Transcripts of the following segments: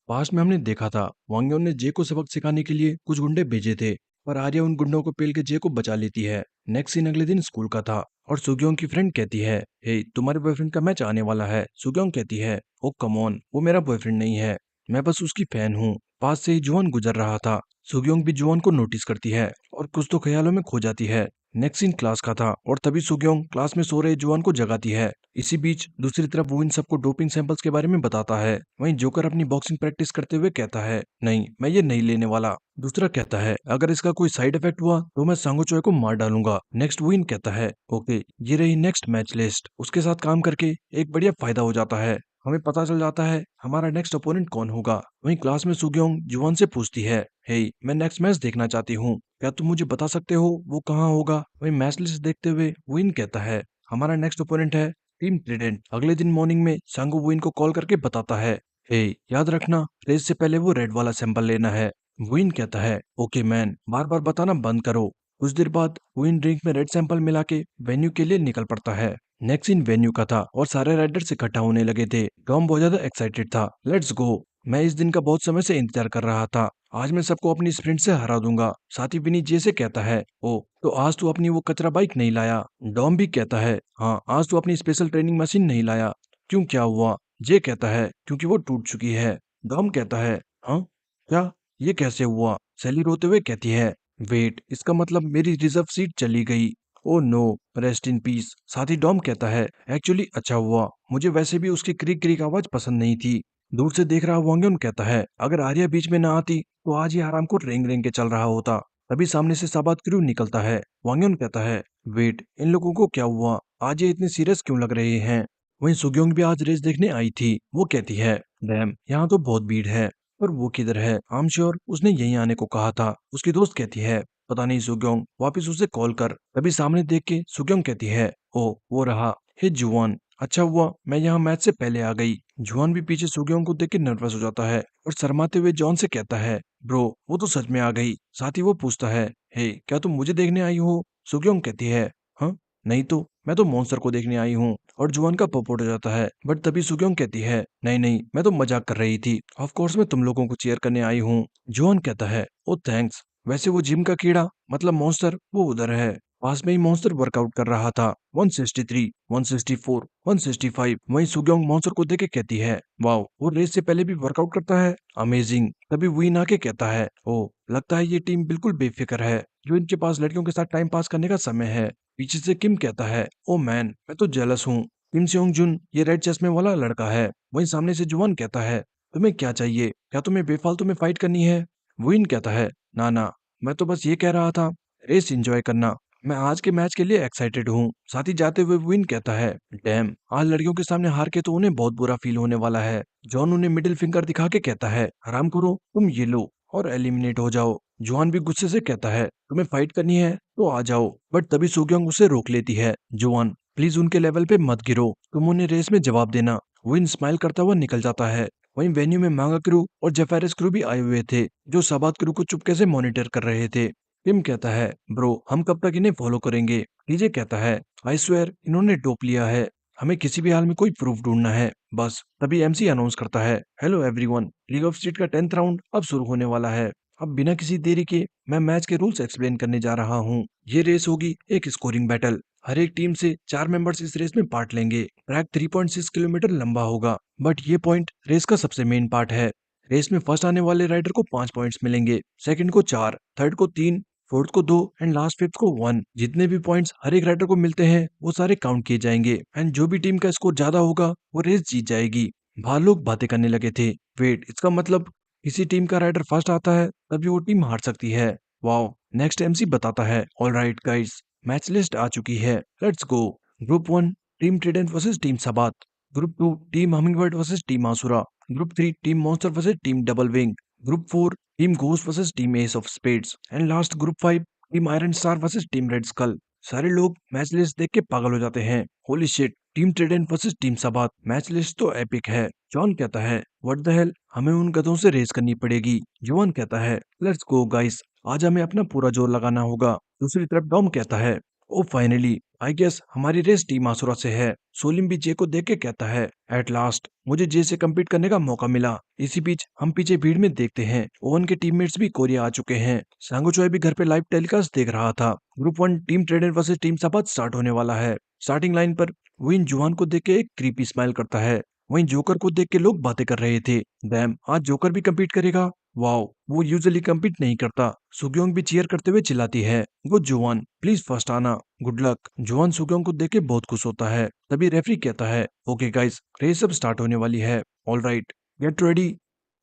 Past में हमने देखा था वांग्योन ने जे को सबक सिखाने के लिए कुछ गुंडे भेजे थे, पर आर्या उन गुंडों को पेल के जे को बचा लेती है। नेक्स्ट सीन अगले दिन स्कूल का था और सुग्योंग की फ्रेंड कहती है, हे तुम्हारे बॉयफ्रेंड का मैच आने वाला है। सुग्योंग कहती है, ओ कम ऑन, वो मेरा बॉयफ्रेंड नहीं है, मैं बस उसकी फैन हूँ। पास से ही जुआन गुजर रहा था। सुग्योंग भी जुआन को नोटिस करती है और कुछ तो ख्यालों में खो जाती है। नेक्स्ट सीन क्लास का था और तभी सुग्योंग क्लास में सो रहे जुआन को जगाती है। इसी बीच दूसरी तरफ वो इन सबको डोपिंग सैंपल्स के बारे में बताता है। वहीं जोकर अपनी बॉक्सिंग प्रैक्टिस करते हुए कहता है, नहीं मैं ये नहीं लेने वाला। दूसरा कहता है, अगर इसका कोई साइड इफेक्ट हुआ तो मैं सांगो चोय को मार डालूंगा। नेक्स्ट विन कहता है, ओके ये रही नेक्स्ट मैच लिस्ट। उसके साथ काम करके एक बढ़िया फायदा हो जाता है। हमें पता चल जाता है हमारा नेक्स्ट ओपोनेंट कौन होगा। वहीं क्लास में सुग्योंग जुआन से पूछती है, हे मैं नेक्स्ट मैच देखना चाहती हूँ, क्या तुम मुझे बता सकते हो वो कहाँ होगा। वहीं मैच लिस्ट देखते हुए विन कहता है, हमारा नेक्स्ट ओपोनेंट है टीम ट्रिडेंट। अगले दिन मॉर्निंग में सांगो वुइन को कॉल करके बताता है, हे याद रखना रेस से पहले वो रेड वाला सैंपल लेना है। वुइन कहता है, ओके मैन, बार बार बताना बंद करो। कुछ देर बाद वुइन ड्रिंक में रेड सैंपल मिला के वेन्यू के लिए निकल पड़ता है। नेक्स्ट इन वेन्यू का था और सारे राइडर्स इकट्ठा होने लगे थे। टॉम बहुत ज्यादा एक्साइटेड था। लेट्स गो, मैं इस दिन का बहुत समय से इंतजार कर रहा था। आज मैं सबको अपनी स्प्रिंट से हरा दूंगा। साथ ही विनी जे से कहता है, ओ तो आज तू अपनी वो कचरा बाइक नहीं लाया। डॉम भी कहता है, हाँ आज तू अपनी स्पेशल ट्रेनिंग मशीन नहीं लाया। क्यों, क्या हुआ। जे कहता है, क्योंकि वो टूट चुकी है। डॉम कहता है, हाँ क्या, ये कैसे हुआ। सैली रोते हुए कहती है, वेट, इसका मतलब मेरी रिजर्व सीट चली गई। Oh no, rest in peace. साथ ही डॉम कहता है, एक्चुअली अच्छा हुआ, मुझे वैसे भी उसकी क्रिक क्रिक आवाज पसंद नहीं थी। दूर से देख रहा वांग्योन कहता है, अगर आर्या बीच में ना आती तो आज ये आराम को रेंग रेंग के चल रहा होता। तभी सामने से साबात क्रू निकलता है। वांग्योन कहता है, वेट, इन लोगों को क्या हुआ, आज ये इतने सीरियस क्यों लग रहे हैं। वहीं सुग्योंग भी आज रेस देखने आई थी। वो कहती है, डैम यहाँ तो बहुत भीड़ है, पर वो किधर है। आई एम श्योर उसने यहीं आने को कहा था। उसकी दोस्त कहती है, पता नहीं सुग्योंग, वापस उसे कॉल कर। तभी सामने देख के सुग्योंग कहती है, ओ वो रहा। हे जुआन, अच्छा हुआ मैं यहाँ मैच से पहले आ गई। जुआन भी पीछे सुग्योंग को देख के नर्वस हो जाता है और शर्माते हुए जॉन से कहता है, ब्रो वो तो सच में आ गई। साथ ही वो पूछता है, हे क्या तुम मुझे देखने आई हो। सुग्योंग कहती है, हाँ नहीं तो, मैं तो मॉन्स्टर को देखने आई हूँ। और जुआन का पपोट हो जाता है। बट तभी सुग्योंग कहती है, नहीं नहीं मैं तो मजाक कर रही थी, ऑफ कोर्स मैं तुम लोगों को चीयर करने आई हूँ। जुआन कहता है, ओ थैंक्स, वैसे वो जिम का कीड़ा मतलब मॉन्स्टर वो उधर है। पास में ही मॉन्स्टर वर्कआउट कर रहा था। 163, 164, 165। वहीं सुग्योंग मॉन्स्टर को देख के कहती है, वाओ वो रेस से पहले भी वर्कआउट करता है, अमेजिंग। तभी विन आके कहता है, ओ लगता है ये टीम बिल्कुल बेफिक्र है, जो इनके पास लड़कियों के साथ टाइम पास करने का समय है। पीछे से किम कहता है, ओ मैन मैं तो जेलस हूँ। किम सेयोंग जुन ये रेड चश्मे वाला लड़का है। वहीं सामने से जुआन कहता है, तुम्हें क्या चाहिए, क्या तुम्हें बेफालतू में फाइट करनी है। विन कहता है, ना ना, मैं तो बस ये कह रहा था रेस एंजॉय करना, मैं आज के मैच के लिए एक्साइटेड हूँ। साथ ही जाते हुए विन कहता है, डैम आज लड़कियों के सामने हार के तो उन्हें बहुत बुरा फील होने वाला है। जॉन उन्हें मिडिल फिंगर दिखा के कहता है, आराम करो, तुम ये लो और एलिमिनेट हो जाओ। जुआन भी गुस्से से कहता है, तुम्हें फाइट करनी है तो आ जाओ। बट तभी सुग्योंग उसे रोक लेती है, जुआन प्लीज उनके लेवल पे मत गिरो, तुम उन्हें रेस में जवाब देना। विन स्माइल करता हुआ निकल जाता है। वहीं वेन्यू में मांगा क्रू और जेफेरिस क्रू भी आए हुए थे, जो साबात क्रू को चुपके से मॉनिटर कर रहे थे। टिम कहता है, ब्रो हम कब तक इन्हें फॉलो करेंगे। टीजे कहता है, आई स्वेयर इन्होंने डोप लिया है, हमें किसी भी हाल में कोई प्रूफ ढूंढना है बस। तभी एमसी अनाउंस करता है, hello everyone, league of street का 10th राउंड अब शुरू होने वाला है। अब बिना किसी देरी के मैं मैच के रूल्स एक्सप्लेन करने जा रहा हूँ। ये रेस होगी एक स्कोरिंग बैटल। हर एक टीम से 4 मेंबर्स इस रेस में पार्ट लेंगे। ट्रैक 3.6 किलोमीटर लंबा होगा, बट ये पॉइंट रेस का सबसे मेन पार्ट है। रेस में फर्स्ट आने वाले राइडर को 5 पॉइंट्स मिलेंगे, सेकंड को 4, थर्ड को 3, फोर्थ को 2 एंड लास्ट फिफ्थ को 1। जितने भी पॉइंट्स हर एक राइडर को मिलते हैं वो सारे काउंट किए जाएंगे एंड जो भी टीम का स्कोर ज्यादा होगा वो रेस जीत जाएगी। बाहर लोग बातें करने लगे थे, वेट इसका मतलब किसी टीम का राइडर फर्स्ट आता है तभी वो टीम हार सकती है। वाओ। नेक्स्ट एमसी बताता है, ऑलराइट गाइस, मैच लिस्ट आ चुकी है, let's go. Group 1 team trident versus team सबात। Group 2 team hummingbird versus team Asura. Group 3 team monster versus team double wing. Group 4 team ghost versus team ace of spades and last group 5 team iron star versus team red skull. सारे लोग match list देख के पागल हो जाते हैं। Holy shit, team trident versus team सबात, match list तो एपिक है। जॉन कहता है, व्हाट द हेल, हमें उन गधों से रेस करनी पड़ेगी। जुआन कहता है, लेट्स गो गाइस, आज हमें अपना पूरा जोर लगाना होगा। दूसरी तरफ डॉम कहता है, ओ फाइनली आई गेस हमारी रेस टीम आसुरा से है। सोलिम भी जे को देख के कहता है, एट लास्ट मुझे जे से कम्पीट करने का मौका मिला। इसी बीच हम पीछे भीड़ में देखते हैं ओवन के टीममेट्स भी कोरिया आ चुके हैं। सांगो चोय भी घर पे लाइव टेलीकास्ट देख रहा था। Group 1 team trader versus team साबात स्टार्ट होने वाला है। स्टार्टिंग लाइन पर विन जुआन को देख के एक क्रीपी स्माइल करता है। वहीं जोकर को देख के लोग बातें कर रहे थे, डैम आज जोकर भी कम्पीट करेगा। वाओ, वो यूजुअली कम्पीट नहीं करता। सुग्योंग भी चीयर करते हुए चिल्लाती है, गो जुआन प्लीज फर्स्ट आना, गुड लक। जुआन सुग्योंग को देख के बहुत खुश होता है। तभी रेफरी कहता है, ओके गाइस रेस अब स्टार्ट होने वाली है, all right get ready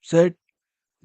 set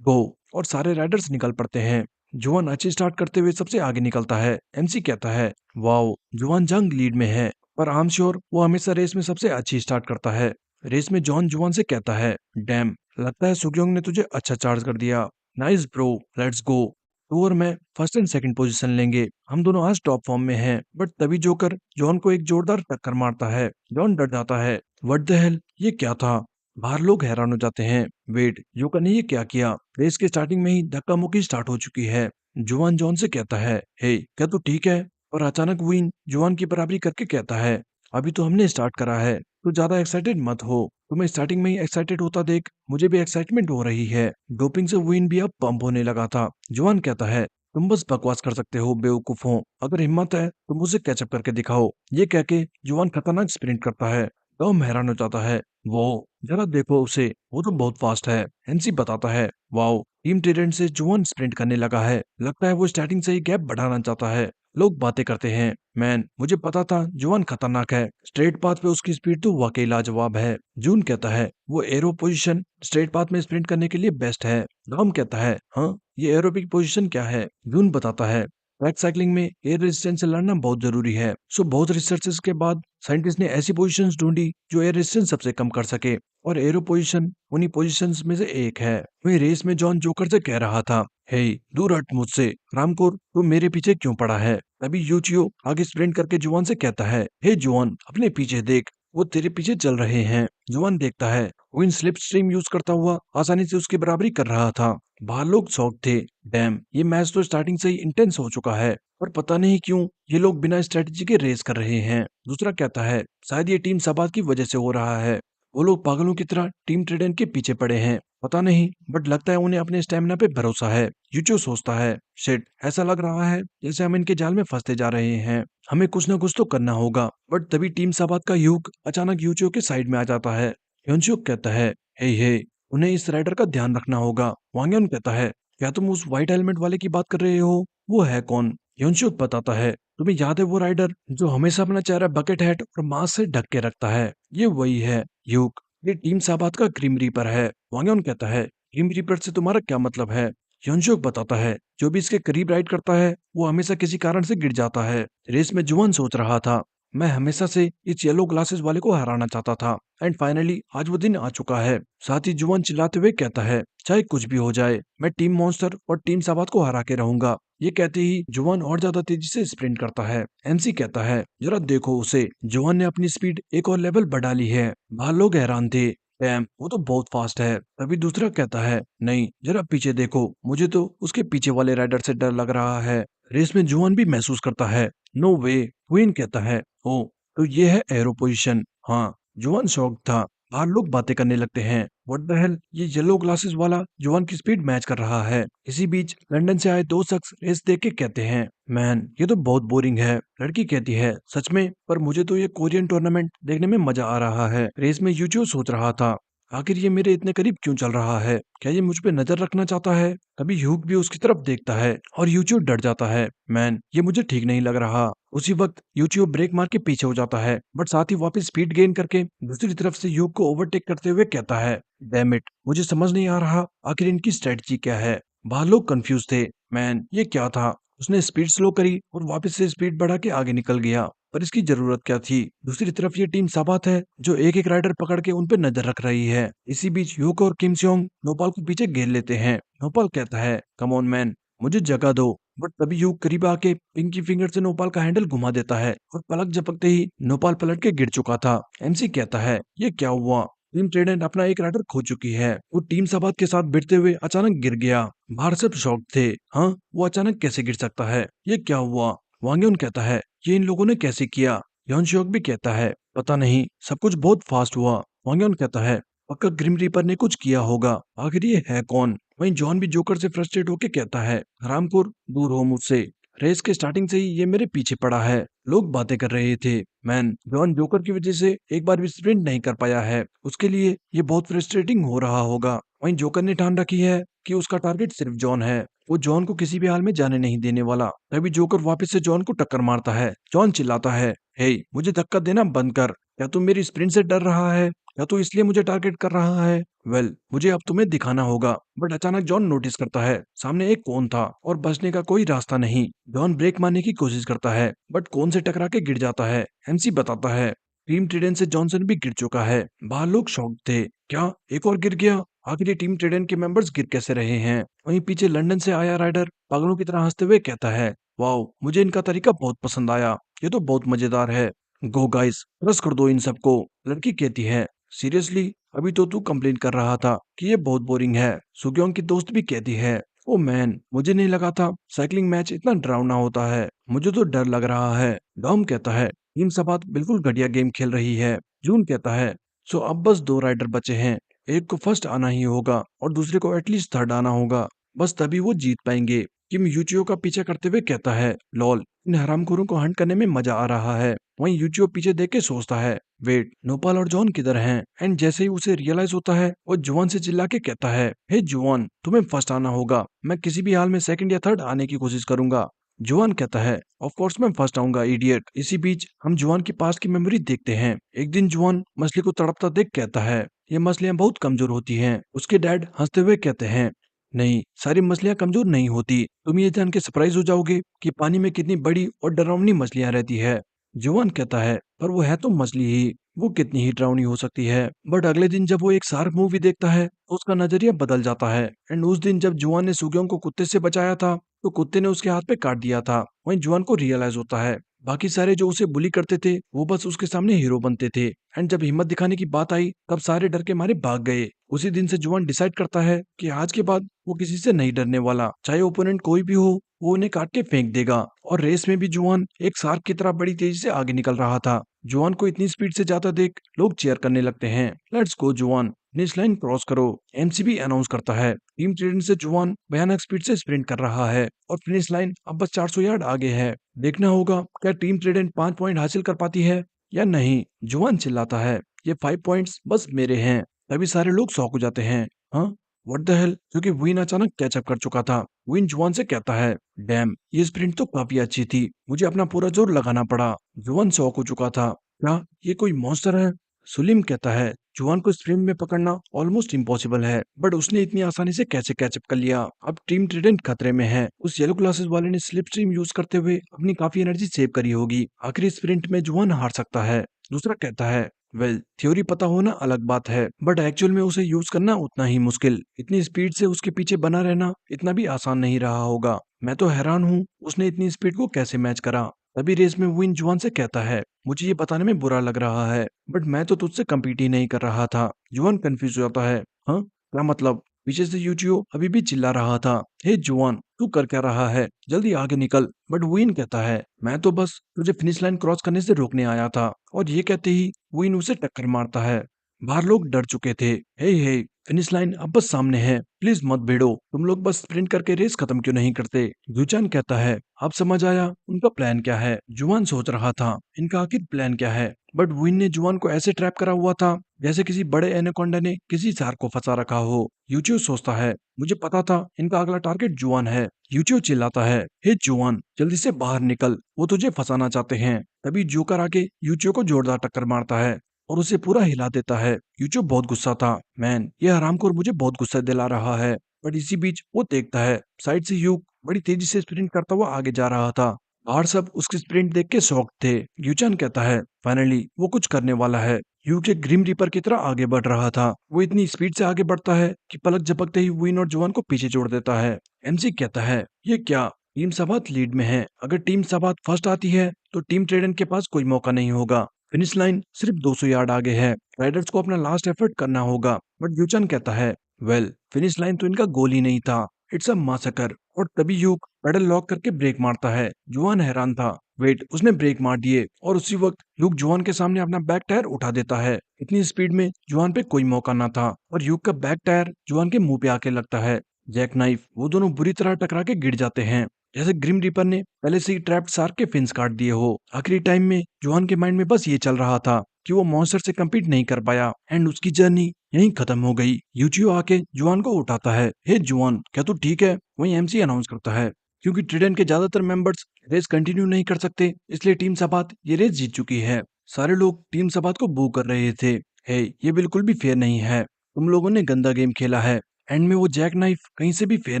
go. और सारे राइडर्स निकल पड़ते हैं। जुआन अच्छी स्टार्ट करते हुए सबसे आगे निकलता है। एमसी कहता है, वाओ जुआन जंग लीड में है, पर आई एम श्योर वो हमेशा रेस में सबसे अच्छी स्टार्ट करता है। रेस में जॉन जुआन से कहता है, डैम लगता है सुग्योंग ने तुझे अच्छा चार्ज कर दिया, नाइस ब्रो लेट्स गो। तू और मैं फर्स्ट एंड सेकंड पोजीशन लेंगे, हम दोनों आज टॉप फॉर्म में हैं। बट तभी जोकर जॉन को एक जोरदार टक्कर मारता है। जॉन डर जाता है, व्हाट द हेल, ये क्या था। बाहर लोग हैरान हो जाते हैं, वेट जोकर ने ये क्या किया। रेस के स्टार्टिंग में ही धक्का मुक्की स्टार्ट हो चुकी है। जुआन जॉन से कहता है, हे क्या तू ठीक है। और अचानक विन जुआन की बराबरी करके कहता है, अभी तो हमने स्टार्ट करा है, तू ज्यादा एक्साइटेड मत हो। तुम्हें स्टार्टिंग में ही एक्साइटेड होता देख मुझे भी एक्साइटमेंट हो रही है। डोपिंग से विन भी अब पंप होने लगा था। जुआन कहता है, तुम बस बकवास कर सकते हो बेवकूफों, अगर हिम्मत है तो मुझे कैचअप करके दिखाओ। ये कह के जुआन खतरनाक स्प्रिंट करता है। टॉम हैरान हो जाता है, वो जरा देखो उसे, वो तो बहुत फास्ट है। एनसी बताता है, वाओ टीम ट्रेडेंट से जुआन स्प्रिंट करने लगा है, लगता है वो स्टार्टिंग से ही गैप बढ़ाना चाहता है। लोग बातें करते हैं, मैन मुझे पता था जुआन खतरनाक है, स्ट्रेट पाथ पे उसकी स्पीड तो वाकई लाजवाब है। जून कहता है, वो एरो पोजीशन स्ट्रेट पाथ में स्प्रिंट करने के लिए बेस्ट है। राम कहता है, हाँ ये एरोबिक पोजीशन क्या है। जून बताता है, ट्रैक साइकिलिंग में एयर रेजिस्टेंस से लड़ना बहुत जरूरी है। सो बहुत रिसर्चेस के बाद साइंटिस्ट ने ऐसी पोजीशंस ढूंढी जो एयर रेजिस्टेंस सबसे कम कर सके, और एरो पोजीशन उन्हीं पोजीशंस में से एक है। वही रेस में जॉन जोकर से कह रहा था, हे दूर हट मुझसे, रामकोर तू मेरे पीछे क्यों पड़ा है। तभी यूचियो आगे स्प्रिंट करके जुआन से कहता है, हे जुआन अपने पीछे देख, वो तेरे पीछे चल रहे हैं। जुआन देखता है, वो इन स्लिप स्ट्रीम यूज करता हुआ आसानी से उसकी बराबरी कर रहा था। बाहर लोग शॉक थे, डैम ये मैच तो स्टार्टिंग से ही इंटेंस हो चुका है, पर पता नहीं क्यों ये लोग बिना स्ट्रेटजी के रेस कर रहे हैं। दूसरा कहता है, शायद ये टीम सबात की वजह से हो रहा है, वो लोग पागलों की तरह टीम ट्रेडन के पीछे पड़े हैं। पता नहीं बट लगता है उन्हें अपने स्टेमिना पे भरोसा है। यूचो सोचता है, शिट ऐसा लग रहा है जैसे हम इनके जाल में फंसते जा रहे हैं, हमें कुछ ना कुछ तो करना होगा। बट तभी टीम सबात का युग अचानक यूचो के साइड में आ जाता है। योनचुक कहता है, हे उन्हें इस राइडर का ध्यान रखना होगा। वांगयन कहता है, क्या तुम उस व्हाइट हेलमेट वाले की बात कर रहे हो, वो है कौन। योनचुक बताता है, तुम्हें याद है वो राइडर जो हमेशा अपना चेहरा बकेट हैट और मास्क से ढक के रखता है, ये वही है युग, ये टीम साबात का क्रीम रीपर है। वांगयन कहता है, क्रीम रीपर से तुम्हारा क्या मतलब है। योनचुक बताता है, जो भी इसके करीब राइड करता है वो हमेशा किसी कारण से गिर जाता है। रेस में जुआन सोच रहा था, मैं हमेशा से इस येलो ग्लासेस वाले को हराना चाहता था, एंड फाइनली आज वो दिन आ चुका है। साथ ही जुआन चिल्लाते हुए कहता है, चाहे कुछ भी हो जाए मैं टीम मॉन्स्टर और टीम साबात को हरा के रहूंगा। ये कहते ही जुआन और ज्यादा तेजी से स्प्रिंट करता है। एमसी कहता है, जरा देखो उसे, जुआन ने अपनी स्पीड एक और लेवल बढ़ा ली है। बाहर लोग हैरान थे, डैम वो तो बहुत फास्ट है। तभी दूसरा कहता है, नहीं जरा पीछे देखो, मुझे तो उसके पीछे वाले राइडर से डर लग रहा है। रेस में जुआन भी महसूस करता है, नो वे। क्वीन कहता है, ओ तो ये है एरो पोजीशन। हाँ जुआन शॉक था। बाहर लोग बातें करने लगते हैं, व्हाट द हेल, ये येलो ग्लासेस वाला जुआन की स्पीड मैच कर रहा है। इसी बीच लंदन से आए दो शख्स रेस देख के कहते हैं, मैन ये तो बहुत बोरिंग है। लड़की कहती है, सच में, पर मुझे तो ये कोरियन टूर्नामेंट देखने में मजा आ रहा है। रेस में यूचियो सोच रहा था, आखिर ये मेरे इतने करीब क्यों चल रहा है, क्या ये मुझ पे नजर रखना चाहता है। तभी ह्यूग भी उसकी तरफ देखता है और यूचियो डर जाता है, मैन ये मुझे ठीक नहीं लग रहा। उसी वक्त यूचियो ब्रेक मार के पीछे हो जाता है, बट साथ ही वापस स्पीड गेन करके दूसरी तरफ से ह्यूग को ओवरटेक करते हुए कहता है, डैम इट मुझे समझ नहीं आ रहा आखिर इनकी स्ट्रेटजी क्या है। बाहर लोग कंफ्यूज थे, मैन ये क्या था। उसने स्पीड स्लो करी और वापस से स्पीड बढ़ा के आगे निकल गया, पर इसकी जरूरत क्या थी। दूसरी तरफ ये टीम साबात है जो एक एक राइडर पकड़ के उन पे नजर रख रही है। इसी बीच यूक और किम सियोंग नोपाल को पीछे घेर लेते हैं। नोपाल कहता है, कम ऑन मैन मुझे जगह दो। बट तभी यूक करीब आके पिंकी फिंगर से नोपाल का हैंडल घुमा देता है और पलक झपकते ही नोपाल पलट के गिर चुका था। एमसी कहता है, ये क्या हुआ। टीम ट्रेडेंट अपना एक राइडर खो चुकी है। वो टीम साबात के साथ भिड़ते हुए अचानक गिर गया। बाहर सब शॉक थे, हाँ वो अचानक कैसे गिर सकता है, ये क्या हुआ। वांग युन कहता है, ये इन लोगों ने कैसे किया? यॉन श्योक भी कहता है, पता नहीं, सब कुछ बहुत फास्ट हुआ। वांग युन कहता है, पक्का ग्रिम रीपर ने कुछ किया होगा। आखिर ये है कौन? वहीं जॉन भी जोकर से फ्रस्ट्रेट होकर कहता है, हरामखोर, दूर हो मुझसे। रेस के स्टार्टिंग से ही ये मेरे पीछे पड़ा है। लोग बातें कर रहे थे। मैन, जॉन जोकर की वजह से एक बार भी स्प्रिंट नहीं कर पाया है। उसके लिए ये बहुत फ्रस्ट्रेटिंग हो रहा होगा। वहीं जोकर ने ठान रखी है कि उसका टारगेट सिर्फ जॉन है। वो जॉन को किसी भी हाल में जाने नहीं देने वाला। तभी जोकर वापस से जॉन को टक्कर मारता है। जॉन चिल्लाता है, हे, मुझे धक्का देना बंद कर। क्या तू मेरी स्प्रिंट से डर रहा है, या तो इसलिए मुझे टारगेट कर रहा है? वेल, मुझे अब तुम्हें दिखाना होगा। बट अचानक जॉन नोटिस करता है, सामने एक कोन था और बचने का कोई रास्ता नहीं। जॉन ब्रेक मारने की कोशिश करता है, बट कोन से टकरा के गिर जाता है। एमसी बताता है, टीम ट्रेडेंट से जॉनसन भी गिर चुका है। बाहर लोग शॉक थे। क्या एक और गिर गया? आखिर ये टीम ट्रेडेंट के मेंबर्स गिर कैसे रहे हैं? वहीं पीछे लंदन से आया राइडर पागलों की तरह हंसते हुए कहता है, वाओ, मुझे इनका तरीका बहुत पसंद आया। ये तो बहुत मजेदार है। गो गाइस, रस कर दो इन सबको। लड़की कहती है, सीरियसली, अभी तो तू कंप्लेन कर रहा था कि ये बहुत बोरिंग है। सुग्योंग की दोस्त भी कहती है, ओ मैन, मुझे नहीं लगा था साइकिलिंग मैच इतना डरावना होता है। मुझे तो डर लग रहा है। डॉम कहता है, टीम सबात बिल्कुल घटिया गेम खेल रही है। जून कहता है, सो अब बस दो राइडर बचे हैं। एक को फर्स्ट आना ही होगा और दूसरे को एटलीस्ट थर्ड आना होगा। बस तभी वो जीत पाएंगे। किम यूचियो का पीछे करते हुए कहता है, लॉल, इन हरामखोरों को हंट करने में मजा आ रहा है। वहीं यूचियो पीछे देख के सोचता है, वेट, नोपाल और जॉन किधर हैं? एंड जैसे ही उसे रियलाइज होता है, वो जुआन से चिल्ला के कहता है, हे जुआन, तुम्हें फर्स्ट आना होगा। मैं किसी भी हाल में सेकंड या थर्ड आने की कोशिश करूंगा। जुआन कहता है, ऑफ कोर्स मैं फर्स्ट आऊंगा, इडियट। इसी बीच हम जुआन की पास्ट की मेमोरी देखते हैं। एक दिन जुआन मछली को तड़पता देख कहता है, ये मछलियां बहुत कमजोर होती हैं। उसके डैड हंसते हुए कहते हैं, नहीं, सारी मछलियां कमजोर नहीं होती। तुम ये जान के सरप्राइज हो जाओगे कि पानी में कितनी बड़ी और डरावनी मछलियां रहती है। जुआन कहता है, पर वो है तो मछली ही, वो कितनी ही डरावनी हो सकती है। बट अगले दिन जब वो एक शार्क मूवी देखता है तो उसका नजरिया बदल जाता है। एंड उस दिन जब जुआन ने सुग्योंग को कुत्ते से बचाया था, तो कुत्ते ने उसके हाथ पे काट दिया था। वहीं जुआन को रियलाइज होता है, बाकी सारे जो उसे बुली करते थे वो बस उसके सामने हीरो बनते थे। एंड जब हिम्मत दिखाने की बात आई तब सारे डर के मारे भाग गए। उसी दिन से जुआन डिसाइड करता है कि आज के बाद वो किसी से नहीं डरने वाला। चाहे ओपोनेंट कोई भी हो, वो उन्हें काट के फेंक देगा। और रेस में भी जुआन एक शार्क की तरह बड़ी तेजी से आगे निकल रहा था। जुआन को इतनी स्पीड से जाता देख लोग चीयर करने लगते हैं। लेट्स गो जुआन, फिनिश लाइन क्रॉस करो। एमसीबी अनाउंस करता है, टीम ट्रेडेंट से जुआन भयानक स्पीड से स्प्रिंट कर रहा है और फिनिश लाइन अब बस 400 यार्ड आगे है। देखना होगा क्या टीम ट्रेडेंट 5 पॉइंट हासिल कर पाती है या नहीं। जुआन चिल्लाता है, ये 5 पॉइंट्स बस मेरे हैं। तभी सारे लोग शॉक हो जाते हैं। हाँ, व्हाट द हेल, क्योंकि विन अचानक कैचअप कर चुका था। विन जुआन से कहता है, डैम, ये स्प्रिंट तो काफी अच्छी थी, मुझे अपना पूरा जोर लगाना पड़ा। जुआन शॉक हो चुका था, क्या ये कोई मॉन्स्टर है? सुलीम कहता है, जुआन को स्प्रिंट में पकड़ना ऑलमोस्ट इम्पॉसिबल है, बट उसने इतनी आसानी से कैसे कैचअप कर लिया। अब टीम ट्रेडेंट खतरे में है। उस येलो ग्लासेस वाले ने स्लिप स्ट्रीम यूज करते हुए अपनी काफी एनर्जी सेव करी होगी। आखिरी स्प्रिंट में जुआन हार सकता है। दूसरा कहता है, वेल, थ्योरी पता होना अलग बात है, बट एक्चुअल में उसे यूज करना उतना ही मुश्किल। इतनी स्पीड से उसके पीछे बना रहना इतना भी आसान नहीं रहा होगा। मैं तो हैरान हूँ उसने इतनी स्पीड को कैसे मैच करा। तभी रेस में विन जुआन से कहता है, मुझे ये बताने में बुरा लग रहा है, बट मैं तो तुझसे compete ही नहीं कर रहा था। जुआन कंफ्यूज हो जाता है, हाँ, क्या मतलब? पीछे से यूचियो अभी भी चिल्ला रहा था, हे जुआन, तू कर क्या रहा है? जल्दी आगे निकल। बट विन कहता है, मैं तो बस तुझे फिनिश लाइन क्रॉस करने से रोकने आया था। और ये कहते ही विन उसे टक्कर मारता है। बाहर लोग डर चुके थे। हे, फिनिश लाइन अब बस सामने है, प्लीज मत भिड़ो। तुम लोग बस स्प्रिंट करके रेस खत्म क्यों नहीं करते? जुचान कहता है, अब समझ आया उनका प्लान क्या है। जुआन सोच रहा था, इनका आखिर प्लान क्या है। बट विन ने जुआन को ऐसे ट्रैप करा हुआ था जैसे किसी बड़े एनाकोंडा ने किसी शार्क को फंसा रखा हो। यूचियो सोचता है, मुझे पता था इनका अगला टारगेट जुआन है। यूचियो चिल्लाता है, हे जुआन, जल्दी से बाहर निकल, वो तुझे फंसाना चाहते हैं। तभी जोकर आके यूचियो को जोरदार टक्कर मारता है और उसे पूरा हिला देता है। यूचियो बहुत गुस्सा था, मैन, ये हरामखोर मुझे बहुत गुस्सा दिला रहा है। बट इसी बीच वो देखता है साइड से यूक बड़ी तेजी से स्प्रिंट करता हुआ आगे जा रहा था। बाहर सब उसकी स्प्रिंट देख के शॉक थे। यूचन कहता है, फाइनली वो कुछ करने वाला है। यूक एक ग्रिम रीपर की तरह आगे बढ़ रहा था। वो इतनी स्पीड से आगे बढ़ता है कि पलक झपकते ही विन और जुआन को पीछे छोड़ देता है। एमसी कहता है, ये क्या? टीम सबात लीड में है। अगर टीम सबात फर्स्ट आती है तो टीम ट्रेडेंट के पास कोई मौका नहीं होगा। फिनिश लाइन सिर्फ 200 यार्ड आगे है। राइडर्स को अपना लास्ट एफर्ट करना होगा। बट यूचन कहता है, वेल, फिनिश लाइन तो इनका गोल ही नहीं था। It's a massacre. और तभी ह्यूग पेडल लॉक करके ब्रेक मारता है। जुआन हैरान था। वेट, उसने ब्रेक मार दिए और उसी वक्त ह्यूग जुआन के सामने अपना बैक टायर उठा देता है। इतनी स्पीड में जुआन पे कोई मौका ना था और ह्यूग का बैक टायर जुआन के मुंह पे आके लगता है। जैक नाइफ, वो दोनों बुरी तरह टकरा के गिर जाते हैं, जैसे ग्रिम रीपर ने पहले से ही ट्रैप्ड शार्क के फिन्स काट दिए हो। आखिरी टाइम में जुआन के माइंड में बस ये चल रहा था कि वो मॉन्स्टर से कम्पीट नहीं कर पाया एंड उसकी जर्नी यहीं खत्म हो गई। यूचियो आके जुआन को उठाता है। हे जुआन, क्या तू ठीक है? वहीं एमसी अनाउंस करता है, क्योंकि ट्रिडेंट के ज्यादातर मेंबर्स रेस कंटिन्यू नहीं कर सकते, इसलिए टीम सबात ये रेस जीत चुकी है। सारे लोग टीम सबात को बू कर रहे थे। हे, ये बिल्कुल भी फेयर नहीं है, तुम लोगों ने गंदा गेम खेला है। एंड में वो जैक नाइफ कहीं से भी फेयर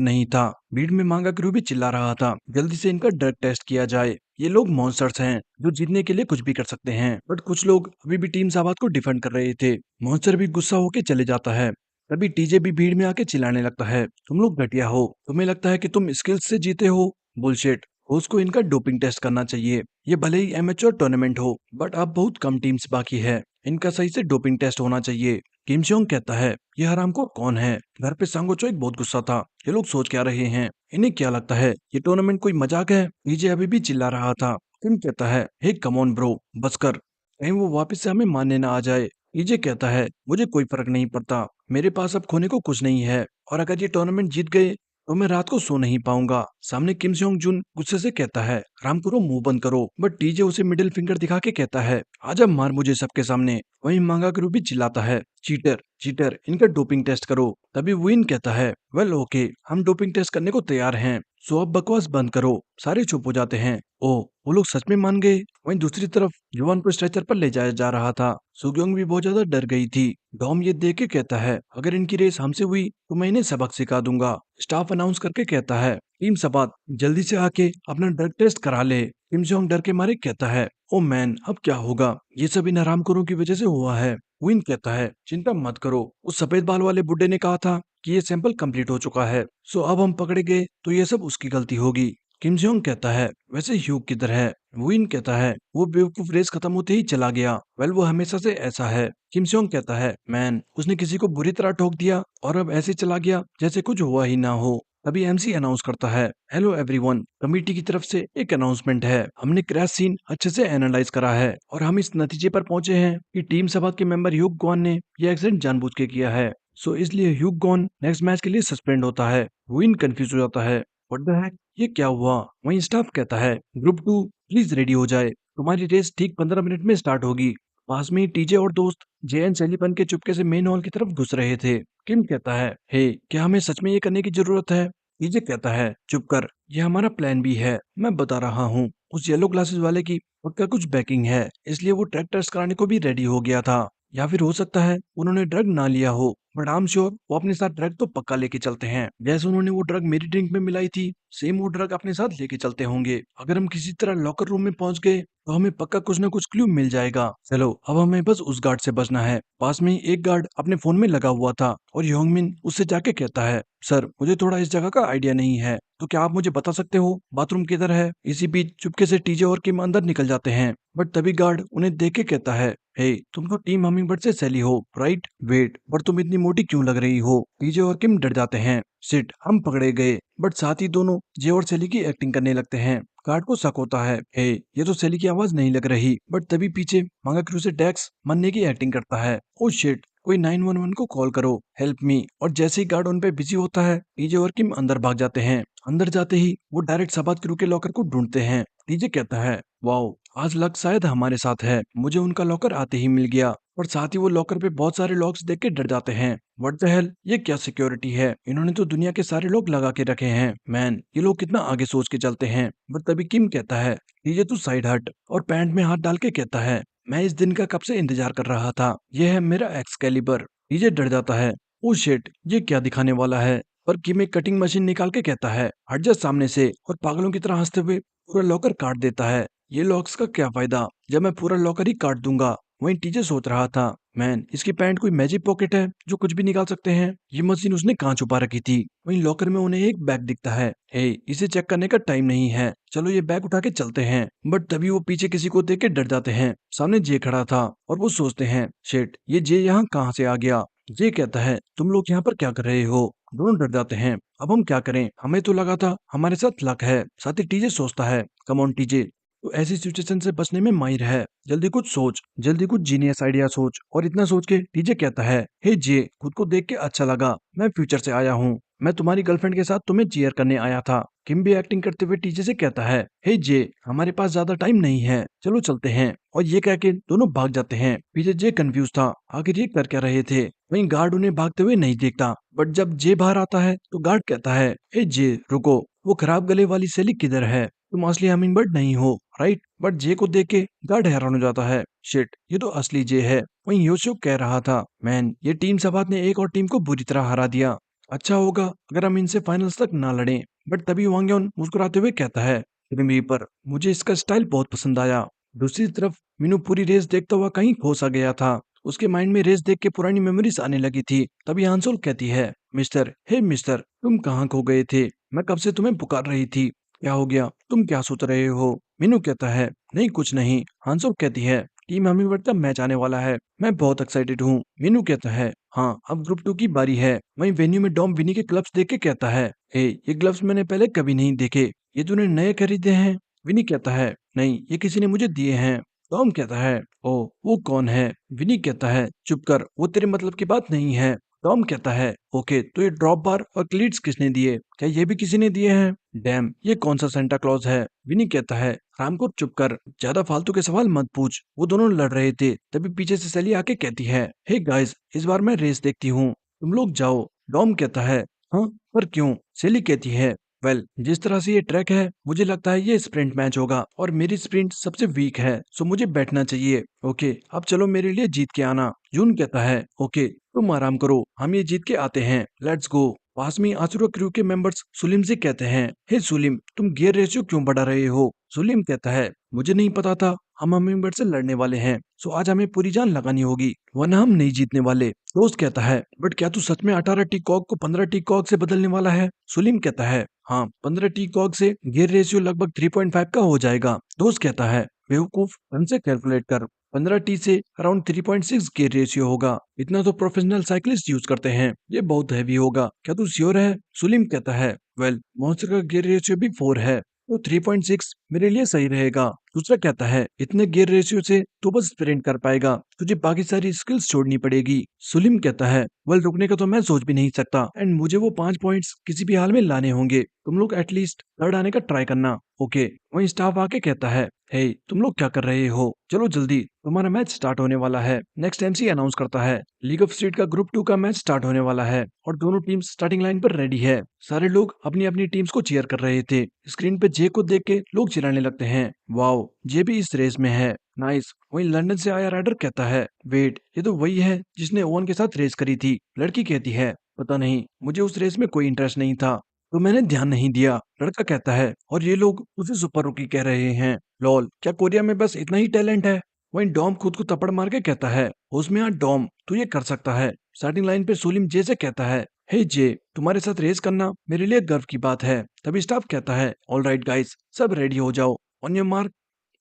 नहीं था। भीड़ में मांगा क्रू भी चिल्ला रहा था, जल्दी से इनका ड्रग टेस्ट किया जाए। ये लोग मॉन्स्टर्स हैं जो जीतने के लिए कुछ भी कर सकते हैं। बट कुछ लोग अभी भी टीम साबात को डिफेंड कर रहे थे। मॉन्स्टर भी गुस्सा होके चले जाता है। तभी टीजे भी भीड़ में आके चिल्लाने लगता है, तुम लोग घटिया हो, तुम्हें लगता है कि तुम स्किल्स से जीते हो? बुलशिट, उसको इनका डोपिंग टेस्ट करना चाहिए। ये भले ही एमेच्योर टूर्नामेंट हो, बट अब बहुत कम टीम्स बाकी है, इनका सही से डोपिंग टेस्ट होना चाहिए। किम जोंग कहता है, ये हरामखोर कौन है? घर पे सांगो चोइक बहुत गुस्सा था। ये लोग सोच क्या रहे हैं? इन्हें क्या लगता है ये टूर्नामेंट कोई मजाक है? टीजे अभी भी चिल्ला रहा था। किम कहता है, हे कम ऑन ब्रो, बस कर, कहीं वो वापस से हमें मानने ना आ जाए। टीजे कहता है, मुझे कोई फर्क नहीं पड़ता, मेरे पास अब खोने को कुछ नहीं है, और अगर ये टूर्नामेंट जीत गए तो मैं रात को सो नहीं पाऊंगा। सामने किम जोंग जुन गुस्से से कहता है, आराम करो, मुंह बंद करो। बट टीजे उसे मिडिल फिंगर दिखा के कहता है, आजा मार मुझे सबके सामने। वहीं मांगा करू भी चिल्लाता है, चीटर चीटर, इनका डोपिंग टेस्ट करो। तभी विन कहता है, वेल ओके, हम डोपिंग टेस्ट करने को तैयार हैं, सो अब बकवास बंद करो। सारे चुप हो जाते हैं। ओ, वो लोग सच में मान गए। वहीं दूसरी तरफ युवान को स्ट्रेचर पर ले जाया जा रहा था। सुग्योंग भी बहुत ज्यादा डर गई थी। डॉम ये देख के कहता है, अगर इनकी रेस हमसे हुई तो मैं इन्हें सबक सिखा दूंगा। स्टाफ अनाउंस करके कहता है, टीम सबात जल्दी से आके अपना ड्रग टेस्ट करा ले। किम जोंग डर के मारे कहता है, ओ मैन, अब क्या होगा? ये सब इन हरामखोरों की वजह से हुआ है। विन कहता है, चिंता मत करो, उस सफेद बाल वाले बुड्ढे ने कहा था कि ये सैंपल कंप्लीट हो चुका है, सो अब हम पकड़े गए तो ये सब उसकी गलती होगी। किम जोंग कहता है, वैसे ह्यूग किधर है? विन कहता है, वो बेवकूफ रेस खत्म होते ही चला गया। वेल, वो हमेशा से ऐसा है। किम जोंग कहता है, मैन, उसने किसी को बुरी तरह ठोक दिया और अब ऐसे चला गया जैसे कुछ हुआ ही ना हो। तभी एमसी अनाउंस करता है, हेलो एवरीवन, कमेटी की तरफ से एक अनाउंसमेंट है। हमने क्रैश सीन अच्छे से एनालाइज करा है और हम इस नतीजे पर पहुंचे हैं कि टीम सभा के मेंबर ह्यूग गॉन ने यह एक्सीडेंट जानबूझ के किया है। सो इसलिए ह्यूग गॉन नेक्स्ट मैच के लिए सस्पेंड होता है। विन कंफ्यूज हो जाता है, व्हाट द हेक, ये क्या हुआ? वहीं स्टाफ कहता है, ग्रुप 2 प्लीज रेडी हो जाए, तुम्हारी रेस ठीक 15 मिनट में स्टार्ट होगी। पास में ही टीजे और दोस्त जे एन सैलीपन के चुपके से मेन हॉल की तरफ घुस रहे थे। किम कहता है, हे, क्या हमें सच में ये करने की जरूरत है? टीजे कहता है, चुप कर, ये हमारा प्लान भी है, मैं बता रहा हूँ। उस येलो ग्लासेस वाले की पक्का कुछ बैकिंग है, इसलिए वो ट्रैक टेस्ट कराने को भी रेडी हो गया था। या फिर हो सकता है उन्होंने ड्रग ना लिया हो, बट आई एम श्योर वो अपने साथ ड्रग तो पक्का लेके चलते हैं। जैसे उन्होंने वो ड्रग मेरी ड्रिंक में मिलाई थी, सेम वो ड्रग अपने साथ लेके चलते होंगे। अगर हम किसी तरह लॉकर रूम में पहुंच गए तो हमें पक्का कुछ ना कुछ क्लू मिल जाएगा। चलो, अब हमें बस उस गार्ड से बचना है। पास में ही एक गार्ड अपने फोन में लगा हुआ था और योंगमिन उससे जाके कहता है, सर, मुझे थोड़ा इस जगह का आइडिया नहीं है, तो क्या आप मुझे बता सकते हो बाथरूम किधर है? इसी बीच चुपके से टीजे और किम अंदर निकल जाते हैं, बट तभी गार्ड उन्हें देख के कहता है, हे, तुम तो टीम हमिंगबर्ड से सैली हो, राइट? वेट, पर तुम इतनी मोटी क्यों लग रही हो? टीजे और किम डर जाते हैं। सिट, हम पकड़े गए। बट साथ ही दोनों जे और सैली की एक्टिंग करने लगते हैं। गार्ड को शक होता है, हे, ये तो सैली की आवाज नहीं लग रही। बट तभी पीछे मांगा क्रू से डेक्स मरने की एक्टिंग करता है। ओ शिट, कोई 911 को कॉल करो, हेल्प मी। और जैसे ही गार्ड उन पे बिजी होता है, टीजे और किम अंदर भाग जाते हैं। अंदर जाते ही वो डायरेक्ट सबात क्रू के लॉकर को ढूंढते हैं। टीजे कहता है, वाओ, आज लक शायद हमारे साथ है, मुझे उनका लॉकर आते ही मिल गया। और साथ ही वो लॉकर पे बहुत सारे लॉक्स देख के डर जाते हैं। व्हाट द हेल, ये क्या सिक्योरिटी है? इन्होंने तो दुनिया के सारे लोग लगा के रखे हैं। मैन, ये लोग कितना आगे सोच के चलते हैं। बट तभी किम कहता है, टीजे तू साइड हट, और पैंट में हाथ डाल के कहता है, मैं इस दिन का कब से इंतजार कर रहा था, यह है मेरा एक्सकैलिबर। टीजे डर जाता है, ओ शिट, ये क्या दिखाने वाला है? पर किम एक कटिंग मशीन निकाल के कहता है, हट जा सामने से, और पागलों की तरह हंसते हुए पूरा लॉकर काट देता है। ये लॉक्स का क्या फायदा जब मैं पूरा लॉकर ही काट दूंगा। वहीं टीजे सोच रहा था, मैन, इसकी पैंट कोई मैजिक पॉकेट है जो कुछ भी निकाल सकते हैं? ये मशीन उसने कहाँ छुपा रखी थी? वहीं लॉकर में उन्हें एक बैग दिखता है। हे, इसे चेक करने का टाइम नहीं है, चलो ये बैग उठा के चलते हैं। बट तभी वो पीछे किसी को देख के डर जाते हैं। सामने जे खड़ा था और वो सोचते हैं, शिट, ये जे यहाँ कहाँ से आ गया? जे कहता है, तुम लोग यहाँ पर क्या कर रहे हो? दोनों डर जाते हैं। अब हम क्या करें? हमें तो लगा था हमारे साथ लक है। साथ ही टीजे सोचता है, कम ऑन टीजे, तो ऐसी सिचुएशन से बचने में माहिर है। जल्दी कुछ सोच, जल्दी कुछ जीनियस आइडिया सोच। और इतना सोच के टीजे कहता है, हे जे, खुद को देख के अच्छा लगा। मैं फ्यूचर से आया हूँ। मैं तुम्हारी गर्लफ्रेंड के साथ तुम्हें चीयर करने आया था। किम भी एक्टिंग करते हुए टीजे से कहता है, हे जे, हमारे पास ज्यादा टाइम नहीं है, चलो चलते हैं। और ये कह के दोनों भाग जाते हैं। पीछे जे कंफ्यूज था, आखिर ये कर क्या रहे थे। वहीं गार्ड उन्हें भागते हुए नहीं देखता, बट जब जे बाहर आता है तो गार्ड कहता है, ए जे रुको, वो खराब गले वाली सेली किधर है? तुम असली हमिंगबर्ड नहीं हो, राइट? बट जे को देख के गार्ड हैरान हो जाता है, शिट, ये तो असली जे है। वहीं योशियो कह रहा था, मैन, ये टीम सबात ने एक और टीम को बुरी तरह हरा दिया। अच्छा होगा अगर हम इनसे फाइनल्स तक ना लड़ें। बट तभी वांग योन मुस्कुराते हुए कहता है, ग्रिम रीपर, मुझे इसका स्टाइल बहुत पसंद आया। दूसरी तरफ मीनू पूरी रेस देखता हुआ कहीं खो सा गया था। उसके माइंड में रेस देख के पुरानी मेमोरीज आने लगी थी। तभी हांसोल कहती है, मिस्टर, हे मिस्टर, तुम कहाँ खो गए थे? मैं कब से तुम्हें पुकार रही थी। क्या हो गया? तुम क्या सोच रहे हो? मीनू कहता है, नहीं कुछ नहीं। हांसोल कहती है, टीम हमिंगबर्ड का मैच आने वाला है, मैं बहुत एक्साइटेड हूँ। मीनू कहता है, हाँ, अब ग्रुप 2 की बारी है। वहीं वेन्यू में डॉम विनी के ग्लव्स देख के कहता है, ये ग्लव्स मैंने पहले कभी नहीं देखे, ये तूने नए खरीदे हैं? विनी कहता है, नहीं, ये किसी ने मुझे दिए हैं। टॉम कहता है, ओ, वो कौन है? विनी कहता है, चुप कर, वो तेरे मतलब की बात नहीं है। टॉम कहता है, ओके, तो ये ड्रॉप बार और क्लीट्स किसने दिए? क्या ये भी किसी ने दिए हैं? डैम, ये कौन सा सेंटा क्लॉज है? विनी कहता है, रामको चुप कर, ज्यादा फालतू के सवाल मत पूछ। वो दोनों लड़ रहे थे, तभी पीछे से सैली आके कहती है, हे गाइस, इस बार मैं रेस देखती हूँ, तुम लोग जाओ। डॉम कहता है, हाँ, पर क्यों? सैली कहती है, वेल, जिस तरह से ये ट्रैक है, मुझे लगता है ये स्प्रिंट मैच होगा और मेरी स्प्रिंट सबसे वीक है, सो मुझे बैठना चाहिए। ओके, अब चलो मेरे लिए जीत के आना। जून कहता है, ओके, तुम आराम करो, हम ये जीत के आते हैं, लेट्स गो। पास में आसुरा क्रू के मेंबर्स सुलीम से कहते हैं, हे सुलीम, तुम गियर रेशियो क्यों बढ़ा रहे हो? सुलीम कहता है, मुझे नहीं पता था हम हमिंगबर्ड से लड़ने वाले हैं, सो आज हमें पूरी जान लगानी होगी, वरना हम नहीं जीतने वाले। दोस्त कहता है, बट क्या तू सच में 18 टी कॉग को 15 टी कॉग से बदलने वाला है? सुलीम कहता है, हाँ, 15 टी कॉग से गियर रेशियो लगभग 3.5 का हो जाएगा। दोस्त कहता है, बेवकूफ, हमसे कैलकुलेट कर, 15 टी से अराउंड 3.6 गियर रेशियो होगा। इतना तो प्रोफेशनल साइकिलिस्ट यूज करते हैं, ये बहुत हैवी होगा, क्या तू श्योर है? सुलीम कहता है, वेल, मॉन्स्टर का गियर रेशियो भी 4 है, तो 3.6 मेरे लिए सही रहेगा। दूसरा कहता है, इतने गियर रेशियो से तू बस स्प्रिंट कर पाएगा, तुझे बाकी सारी स्किल्स छोड़नी पड़ेगी। सुलीम कहता है, वेल, रुकने का तो मैं सोच भी नहीं सकता, एंड मुझे वो 5 पॉइंट्स किसी भी हाल में लाने होंगे। तुम लोग एटलीस्ट थर्ड आने का ट्राई करना, ओके? वहीं स्टाफ आके कहता है, हे, तुम लोग क्या कर रहे हो? चलो जल्दी, तुम्हारा मैच स्टार्ट होने वाला है। नेक्स्ट एमसी अनाउंस करता है, लीग ऑफ स्ट्रीट का ग्रुप 2 का मैच स्टार्ट होने वाला है और दोनों टीम्स स्टार्टिंग लाइन पर रेडी है। सारे लोग अपनी अपनी टीम्स को चीयर कर रहे थे। स्क्रीन पे जे को देख के लोग चिल्लाने लगते हैं, वाओ, जे भी इस रेस में है, नाइस। वहीं लंदन से आया राइडर कहता है, वेट, ये तो वही है जिसने ओवन के साथ रेस करी थी। लड़की कहती है, पता नहीं, मुझे उस रेस में कोई इंटरेस्ट नहीं था, तो मैंने ध्यान नहीं दिया। लड़का कहता है, और ये लोग उसे सुपर रुकी कह रहे हैं, लॉल, क्या कोरिया में बस इतना ही टैलेंट है? वहीं डॉम खुद को थप्पड़ मार के कहता है, उसमें यार डॉम, तू ये कर सकता है। स्टार्टिंग लाइन पे सुलीम जे से कहता है, हे जे, तुम्हारे साथ रेस करना मेरे लिए गर्व की बात है। तभी स्टाफ कहता है, ऑल राइट गाइस, सब रेडी हो जाओ, ऑन योर मार्क,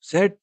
सेट,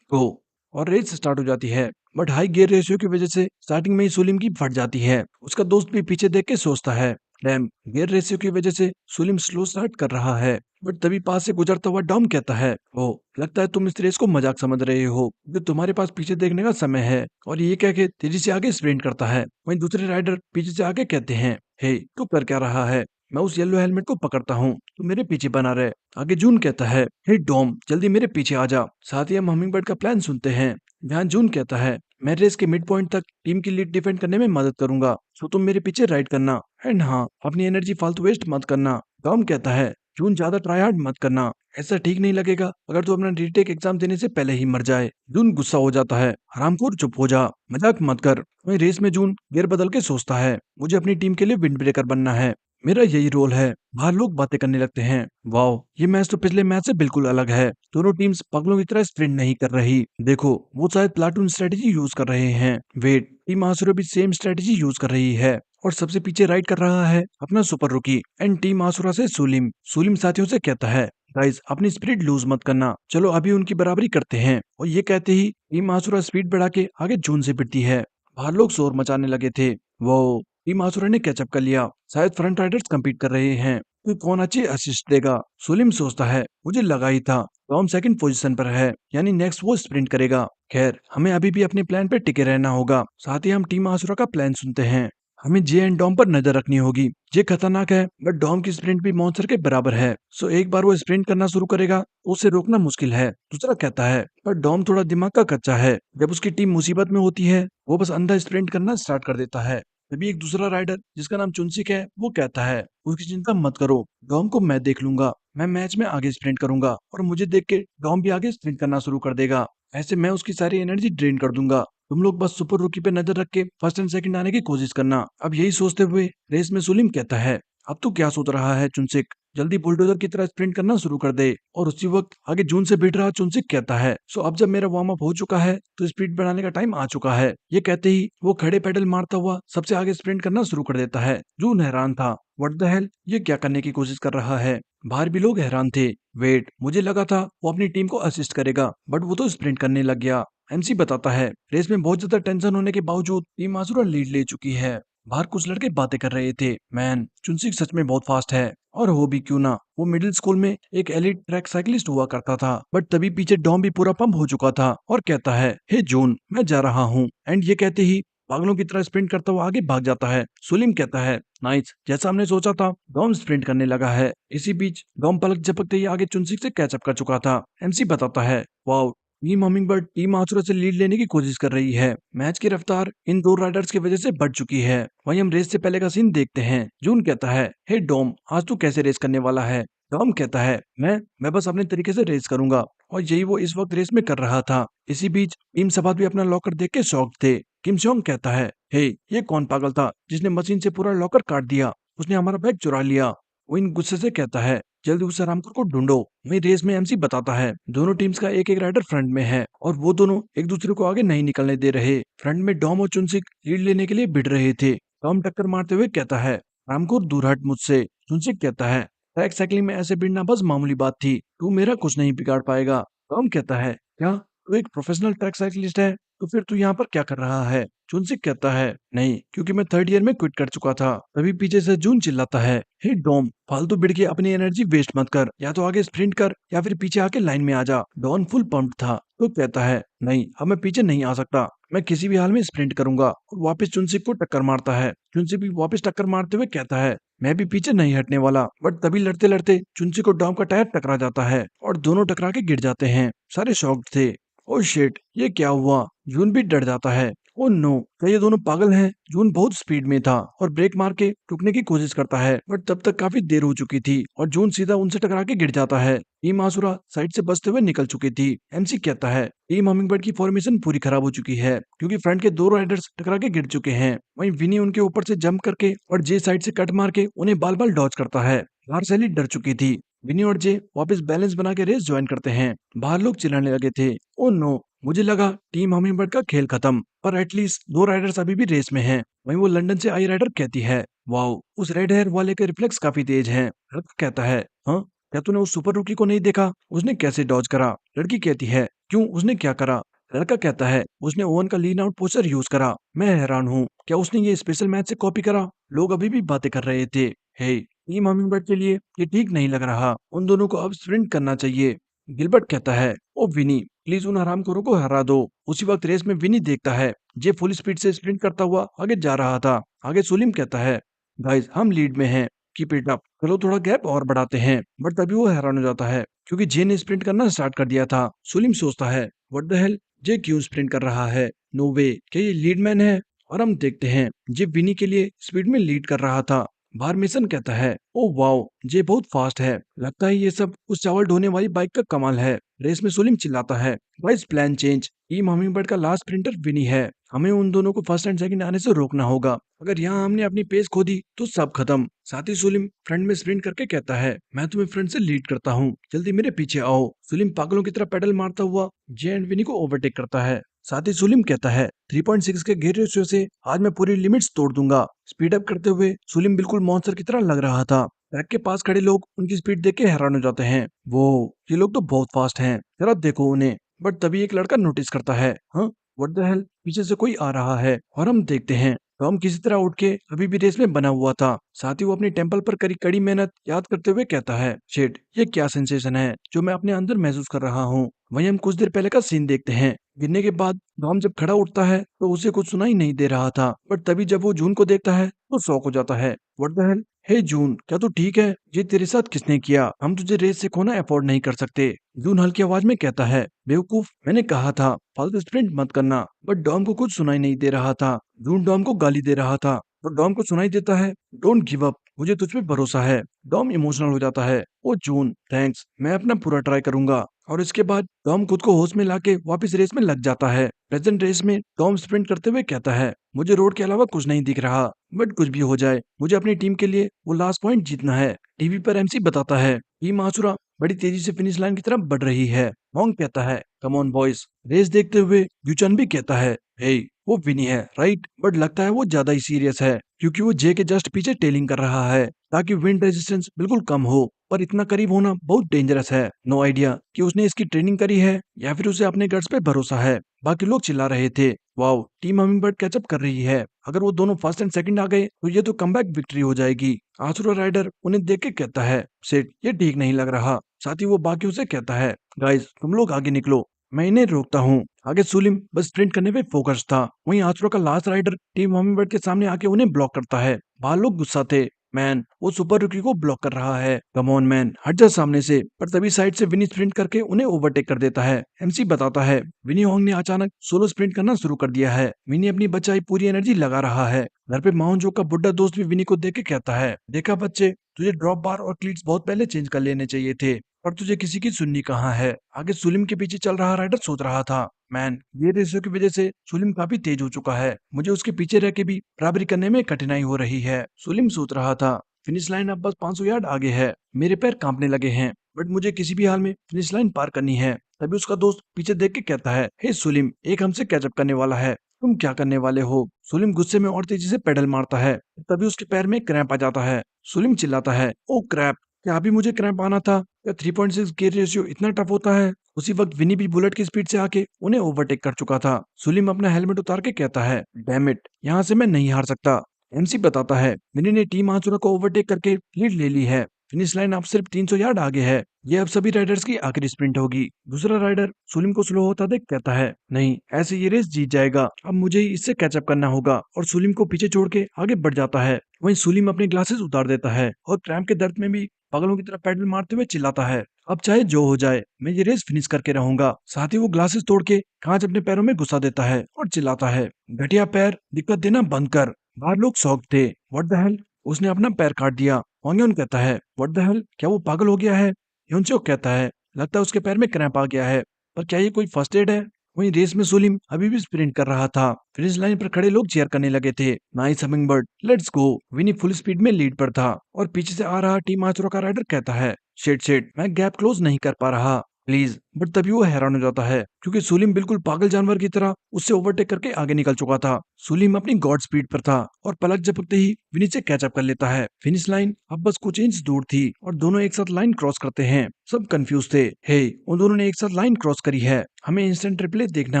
गो। और रेस स्टार्ट हो जाती है। बट हाई गियर रेशियो की वजह से स्टार्टिंग में ही सुलीम की फट जाती है। उसका दोस्त भी पीछे देख के सोचता है, डैम, गियर रेशियो की वजह से सुलीम स्लो स्टार्ट कर रहा है। बट तभी पास से गुजरता हुआ डॉम कहता है, ओ, लगता है तुम इस रेस को मजाक समझ रहे हो, जो तुम्हारे पास पीछे देखने का समय है। और ये कह के तेजी से आगे स्प्रिंट करता है। वहीं दूसरे राइडर पीछे से आगे कहते हैं, हे, तू कर क्या रहा है? मैं उस येलो हेलमेट को पकड़ता हूँ, तू मेरे पीछे बना रहे। आगे जून कहता है, हे डॉम, जल्दी मेरे पीछे आ जा। साथ ही हम हमिंगबर्ड का प्लान सुनते हैं, जहाँ जून कहता है, मैं रेस के मिड पॉइंट तक टीम की लीड डिफेंड करने में मदद करूंगा, सो तुम मेरे पीछे राइड करना, एंड हाँ, अपनी एनर्जी फालतू वेस्ट मत करना। टॉम कहता है, जून, ज्यादा ट्राई हार्ड मत करना, ऐसा ठीक नहीं लगेगा अगर तू अपना रीटेक एग्जाम देने से पहले ही मर जाए। जून गुस्सा हो जाता है, हरामखोर, चुप हो जा, मजाक मत कर। वहीं रेस में जून गियर बदल के सोचता है, मुझे अपनी टीम के लिए विंड ब्रेकर बनना है, मेरा यही रोल है। बाहर लोग बातें करने लगते हैं, वाओ, ये मैच तो पिछले मैच से बिल्कुल अलग है। दोनों टीम्स पगलों की तरह स्प्रिंट नहीं कर रही, देखो, वो शायद प्लाटून स्ट्रेटेजी यूज कर रहे हैं। वेट, टीम आसुरा भी सेम स्ट्रेटेजी यूज कर रही है और सबसे पीछे राइड कर रहा है अपना सुपर रुकी। एंड टीम आसुरा से सुलीम। सुलीम साथियों से कहता है, गाइस, अपनी स्पीड लूज मत करना, चलो अभी उनकी बराबरी करते हैं। और ये कहते ही टीम आसुरा स्पीड बढ़ा के आगे जून से भिड़ती है। बाहर लोग शोर मचाने लगे थे, वो टीम आसुरा ने कैचअप कर लिया। शायद फ्रंट राइडर्स compete कर रहे हैं, तो कौन अच्छी असिस्ट देगा। सुलिम सोचता है, मुझे लगा ही था। टॉम सेकंड पोजीशन पर है, यानी नेक्स्ट वो स्प्रिंट करेगा। खैर, हमें अभी भी अपने प्लान पे टिके रहना होगा। साथ ही हम टीम आसुरा का प्लान सुनते हैं। हमें जे एंड डॉम पर नजर रखनी होगी। जे खतरनाक है, बट डॉम की स्प्रिंट भी मॉन्स्टर के बराबर है। सो एक बार वो स्प्रिंट करना शुरू करेगा तो उसे रोकना मुश्किल है। दूसरा कहता है, पर डॉम थोड़ा दिमाग का कच्चा है। जब उसकी टीम मुसीबत में होती है, वो बस अंधा स्प्रिंट करना स्टार्ट कर देता है। तभी एक दूसरा राइडर जिसका नाम चुनसिक है, वो कहता है, उसकी चिंता मत करो, डॉम को मैं देख लूंगा। मैं मैच में आगे स्प्रिंट करूंगा और मुझे देख के डॉम भी आगे स्प्रिंट करना शुरू कर देगा। ऐसे मैं उसकी सारी एनर्जी ड्रेन कर दूंगा। तुम लोग बस सुपर रुकी पे नजर रख के फर्स्ट एंड सेकंड आने की कोशिश करना। अब यही सोचते हुए रेस में सुलीम कहता है, अब तू क्या सोच रहा है चुनसिक, जल्दी बुलडोजर की तरह स्प्रिंट करना शुरू कर दे। और उसी वक्त आगे जून से भिड़ रहा चुनसिक कहता है, सो अब जब मेरा वार्म अप हो चुका है तो स्पीड बढ़ाने का टाइम आ चुका है। ये कहते ही वो खड़े पैडल मारता हुआ सबसे आगे स्प्रिंट करना शुरू कर देता है। जून हैरान था, व्हाट द हेल, ये क्या करने की कोशिश कर रहा है। बाहर भी लोग हैरान थे। वेट, मुझे लगा था वो अपनी टीम को असिस्ट करेगा, बट वो तो स्प्रिंट करने लग गया। एमसी बताता है, रेस में बहुत ज्यादा टेंशन होने के बावजूद टीम आसुरा लीड ले चुकी है। बाहर कुछ लड़के बातें कर रहे थे, मैन चुनसिक सच में बहुत फास्ट है। और हो भी क्यों ना, वो मिडिल स्कूल में एक एलिट ट्रैक साइकिलिस्ट हुआ करता था। बट तभी पीछे डॉम भी पूरा पंप हो चुका था और कहता है, हे जून, मैं जा रहा हूँ। एंड ये कहते ही पागलों की तरह स्प्रिंट करता हुआ आगे भाग जाता है। सुलीम कहता है, नाइस, जैसा हमने सोचा था, डॉम स्प्रिंट करने लगा है। इसी बीच डॉम पलक झपकते ही आगे चुनसिक से कैचअप कर चुका था। एमसी बताता है, wow, team hummingbird team asura से लीड लेने की कोशिश कर रही है। मैच की रफ्तार इन दो राइडर्स की वजह से बढ़ चुकी है। वहीं हम रेस से पहले का सीन देखते हैं। जून कहता है, हे डॉम, आज तू कैसे रेस करने वाला है। डॉम कहता है, मैं बस अपने तरीके से रेस करूंगा। और यही वो इस वक्त रेस में कर रहा था। इसी बीच टीम सबात भी अपना लॉकर देख के शॉक थे। किम सोंग कहता है, हे, ये कौन पागल था जिसने मशीन से पूरा लॉकर काट दिया। उसने हमारा बैग चुरा लिया। वो इन गुस्से से कहता है, जल्दी उस रामपुर को ढूंढो। वहीं रेस में एमसी बताता है, दोनों टीम्स का एक एक राइडर फ्रंट में है और वो दोनों एक दूसरे को आगे नहीं निकलने दे रहे। फ्रंट में डॉम और चुनसिक लीड लेने के लिए भिड़ रहे थे। डॉम टक्कर मारते हुए कहता है, रामकुर दूर हट मुझसे। चुनसिक कहता है, ट्रैक साइकिलिंग में ऐसे भिड़ना बस मामूली बात थी, तू मेरा कुछ नहीं बिगाड़ पाएगा। डॉम कहता है, क्या तू एक प्रोफेशनल ट्रैक साइकिलिस्ट है, तो फिर तू यहाँ पर क्या कर रहा है। चुनसिक कहता है, नहीं, क्योंकि मैं थर्ड ईयर में क्विट कर चुका था। तभी पीछे से जून चिल्लाता है, हे डॉम, फालतू भिड़ के अपनी एनर्जी वेस्ट मत कर, या तो आगे स्प्रिंट कर या फिर पीछे आके लाइन में आ जा। डॉन फुल पंप था, तो कहता है, नहीं, अब मैं पीछे नहीं आ सकता, मैं किसी भी हाल में स्प्रिंट करूंगा। और वापस चुनसिक को टक्कर मारता है। चुनसिक भी वापस टक्कर मारते हुए कहता है, मैं भी पीछे नहीं हटने वाला। बट तभी लड़ते लड़ते चुनसिक को डॉम का टायर टकरा जाता है और दोनों टकरा के गिर जाते हैं। सारे शॉक्ड थे। ओह शिट, ये क्या हुआ। जून भी डर जाता है। ओह नो, क्या ये दोनों पागल हैं। जून बहुत स्पीड में था और ब्रेक मार के रुकने की कोशिश करता है, बट तब तक काफी देर हो चुकी थी और जून सीधा उनसे टकरा के गिर जाता है। टीम आसुरा साइड से बचते हुए निकल चुकी थी। एमसी कहता है, टीम हमिंगबर्ड की फॉर्मेशन पूरी खराब हो चुकी है, क्योंकि फ्रंट के दो राइडर्स टकरा के गिर चुके हैं। वहीं विनी उनके ऊपर से जंप करके और जे साइड से कट मार के उन्हें बाल बाल डॉज करता है। बाहर सैली डर चुकी थी। विनी और जे वापस बैलेंस बना के रेस ज्वाइन करते हैं। बाहर लोग चिल्लाने लगे थे, ओ नो, मुझे लगा टीम हमिंगबर्ड का खेल खत्म, पर एटलीस्ट दो राइडर्स अभी भी रेस में हैं। वहीं वो लंदन से आई राइडर कहती है, वाओ, उस रेड हेयर वाले के रिफ्लेक्स काफी तेज हैं। लड़का कहता है, हाँ, क्या तूने उस सुपर रुकी को नहीं देखा, उसने कैसे डॉज करा। लड़की कहती है, क्यों, उसने क्या करा। लड़का कहता है, उसने ओवन का लीन आउट पोस्टर यूज करा। मैं हैरान हूँ, क्या उसने ये स्पेशल मैच से कॉपी करा। लोग अभी भी बातें कर रहे थे। हे, टीम हमिंगबर्ड के लिए ये ठीक नहीं लग रहा, उन दोनों को अब स्प्रिंट करना चाहिए। गिलबर्ट कहता है, ओ विनी, प्लीज उन हरामखोरों को हरा दो। उसी वक्त रेस में विनी देखता है, जे फुल स्पीड से स्प्रिंट करता हुआ आगे जा रहा था। आगे सुलीम कहता है, गाइस, हम लीड में हैं, कीप इट अप, चलो थोड़ा गैप और बढ़ाते हैं। बट तभी वो हैरान हो जाता है, क्योंकि जे ने स्प्रिंट करना स्टार्ट कर दिया था। सुलीम सोचता है, व्हाट द हेल, जे क्यों स्प्रिंट कर रहा है। नो वे, क्या ये लीड मैन है। और हम देखते हैं, जे विनी के लिए स्पीड में लीड कर रहा था। बाहर मिशन कहता है, ओ वाओ, जे बहुत फास्ट है, लगता है ये सब उस चावल ढोने वाली बाइक का कमाल है। रेस में सुलीम चिल्लाता है, guys, plan change, team hummingbird का लास्ट स्प्रिंटर विनी है। हमें उन दोनों को फर्स्ट एंड सेकंड आने से रोकना होगा। अगर यहाँ हमने अपनी पेस खो दी तो सब खत्म। साथ ही सुलीम फ्रंट में स्प्रिंट करके कहता है, मैं तुम्हें फ्रंट से लीड करता हूँ, जल्दी मेरे पीछे आओ। सुलीम पागलों की तरह पेडल मारता हुआ जे एंड विनी को ओवरटेक करता है। साथ ही सुलीम कहता है, 3.6 के गियर रेशियो से आज मैं पूरी लिमिट्स तोड़ दूंगा। स्पीड अप करते हुए सुलीम बिल्कुल मॉन्स्टर की तरह लग रहा था। ट्रैक के पास खड़े लोग उनकी स्पीड देख के हैरान हो जाते हैं। वो, ये लोग तो बहुत फास्ट हैं, जरा देखो उन्हें। बट तभी एक लड़का नोटिस करता है, हाँ, व्हाट द हेल, पीछे से कोई आ रहा है। और हम देखते हैं टॉम किसी तरह उठ के अभी भी रेस में बना हुआ था। साथ ही वो अपनी टेम्पल पर करी कड़ी मेहनत याद करते हुए कहता है, शिट, ये क्या सेंसेशन है जो मैं अपने अंदर महसूस कर रहा हूँ। वहीं हम कुछ देर पहले का सीन देखते हैं। गिरने के बाद टॉम जब खड़ा उठता है तो उसे कुछ सुनाई नहीं दे रहा था, बट तभी जब वो जून को देखता है तो शॉक हो जाता है। What the hell? Hey June, क्या तू ठीक है? ये तेरे साथ किसने किया? हम तुझे रेस से खोना अफोर्ड नहीं कर सकते। जून हल्की आवाज में कहता है, बेवकूफ, मैंने कहा था फालतू स्प्रिंट मत करना। बट डॉम को कुछ सुनाई नहीं दे रहा था। जून डॉम को गाली दे रहा था तो डॉम को सुनाई देता है, डोंट गिव अप, मुझे तुझ पे भरोसा है। डॉम इमोशनल हो जाता है, ओ जून थैंक्स, मैं अपना पूरा ट्राई करूंगा। और इसके बाद टॉम खुद को होश में लाके वापस रेस में लग जाता है। प्रेजेंट रेस में टॉम स्प्रिंट करते हुए कहता है, मुझे रोड के अलावा कुछ नहीं दिख रहा, बट कुछ भी हो जाए मुझे अपनी टीम के लिए वो लास्ट पॉइंट जीतना है। टीवी पर एमसी बताता है, टीम आसुरा बड़ी तेजी से फिनिश लाइन की तरफ बढ़ रही है। होंग कहता है, कम ऑन बॉयज। रेस देखते हुए यूचन भी कहता है, हे, वो विनी है राइट, बट लगता है वो ज्यादा ही सीरियस है क्योंकि वो जे के जस्ट पीछे टेलिंग कर रहा है ताकि विंड रेजिस्टेंस बिल्कुल कम हो। पर इतना करीब होना बहुत डेंजरस है। नो आइडिया कि उसने इसकी ट्रेनिंग करी है या फिर उसे अपने गट्स पे भरोसा है। बाकी लोग चिल्ला रहे थे, वाओ, टीम हमिंगबर्ड कैचअप कर रही है। अगर वो दोनों फर्स्ट एंड सेकंड आ गए तो ये तो कमबैक विक्ट्री हो जाएगी। आसुरा राइडर उन्हें देख के कहता है, सेठ, ये ठीक नहीं लग रहा। साथ ही वो बाकियों से कहता है, गाइस तुम लोग आगे निकलो, मैं इन्हें रोकता हूँ। आगे सुलिम बस स्प्रिंट करने पे फोकस था। वहीं आसुरा का लास्ट राइडर टीम हमिंगबर्ड के सामने आके उन्हें ब्लॉक करता है। बाहर लोग गुस्सा थे, मैन, वो सुपर रुकी को ब्लॉक कर रहा है, कम ऑन मैन, हट जा सामने से। पर तभी साइड से विनी स्प्रिंट करके उन्हें ओवरटेक कर देता है। एमसी बताता है, विनी होंग ने अचानक सोलो स्प्रिंट करना शुरू कर दिया है। विनी अपनी बचाई पूरी एनर्जी लगा रहा है। घर पे माउंजो का बुड्ढा दोस्त भी विनी को देख के कहता है, देखा बच्चे, तुझे ड्रॉप बार और क्लीट्स बहुत पहले चेंज कर लेने चाहिए थे, पर तुझे किसी की सुननी कहाँ है। आगे सुलिम के पीछे चल रहा राइडर सोच रहा था, मैन, ये रेसों की वजह से सुलिम काफी तेज हो चुका है, मुझे उसके पीछे रह के भी बराबरी करने में कठिनाई हो रही है। सुलिम सोच रहा था, फिनिश लाइन अब बस 500 यार्ड आगे है, मेरे पैर कांपने लगे हैं, बट मुझे किसी भी हाल में फिनिश लाइन पार करनी है। तभी उसका दोस्त पीछे देख के कहता है, हे सुलिम, एक हमसे कैचअप करने वाला है, तुम क्या करने वाले हो? सुलिम गुस्से में और तेजी से पेडल मारता है। तभी उसके पैर में क्रैम्प आ जाता है। सुलिम चिल्लाता है, ओ क्रैप, क्या अभी मुझे क्रैम्प आना था? क्या 3.6 गियर रेशियो इतना टफ होता है? उसी वक्त विनी भी बुलेट की स्पीड से आके उन्हें ओवरटेक कर चुका था। सुलिम अपना हेलमेट उतार के कहता है, डैम इट, यहाँ से मैं नहीं हार सकता। एमसी बताता है, विनी ने टीम आंचुरा को ओवरटेक करके लीड ले ली है। फिनिश लाइन अब सिर्फ 300 यार्ड आगे है। ये अब सभी राइडर्स की आखिरी स्प्रिंट होगी। दूसरा राइडर सुलिम को स्लो होता देख कहता है, नहीं, ऐसे ये रेस जीत जाएगा, अब मुझे ही इससे कैचअप करना होगा। और सुलिम को पीछे छोड़ के आगे बढ़ जाता है। वहीं सुलिम अपने ग्लासेस उतार देता है और क्रैम्प के दर्द में भी पागलों की तरह पैडल मारते हुए चिल्लाता है, अब चाहे जो हो जाए, मैं ये रेस फिनिश करके रहूंगा। साथ ही वो ग्लासेस तोड़ के कांच अपने पैरों में घुसा देता है और चिल्लाता है, घटिया पैर, दिक्कत देना बंद कर। बाहर लोग शॉक थे, व्हाट द हेल, उसने अपना पैर काट दिया। होंगयोन कहता है, व्हाट द हेल, क्या वो पागल हो गया है? ह्योनचोक कहता है, लगता है उसके पैर में क्रैम्प आ गया है, पर क्या ये कोई फर्स्ट एड है? वहीं रेस में सुलिम अभी भी स्प्रिंट कर रहा था। फिनिश लाइन पर खड़े लोग चीयर करने लगे थे, nice hummingbird, let's go. Winnie full speed में लीड पर था और पीछे से आ रहा टीम आचुरा का राइडर कहता है, शिट शिट, मैं गैप क्लोज नहीं कर पा रहा, प्लीज। बट तभी वो हैरान हो जाता है क्योंकि सुलीम बिल्कुल पागल जानवर की तरह उससे ओवरटेक करके आगे निकल चुका था। सुलीम अपनी गॉड स्पीड पर था और पलक झपकते ही विनी से कैचअप कर लेता है। फिनिश लाइन अब बस कुछ इंच दूर थी और दोनों एक साथ लाइन क्रॉस करते हैं। सब कंफ्यूज थे, हे, उन दोनों ने एक साथ लाइन क्रॉस करी है, हमें इंस्टेंट रिप्ले देखना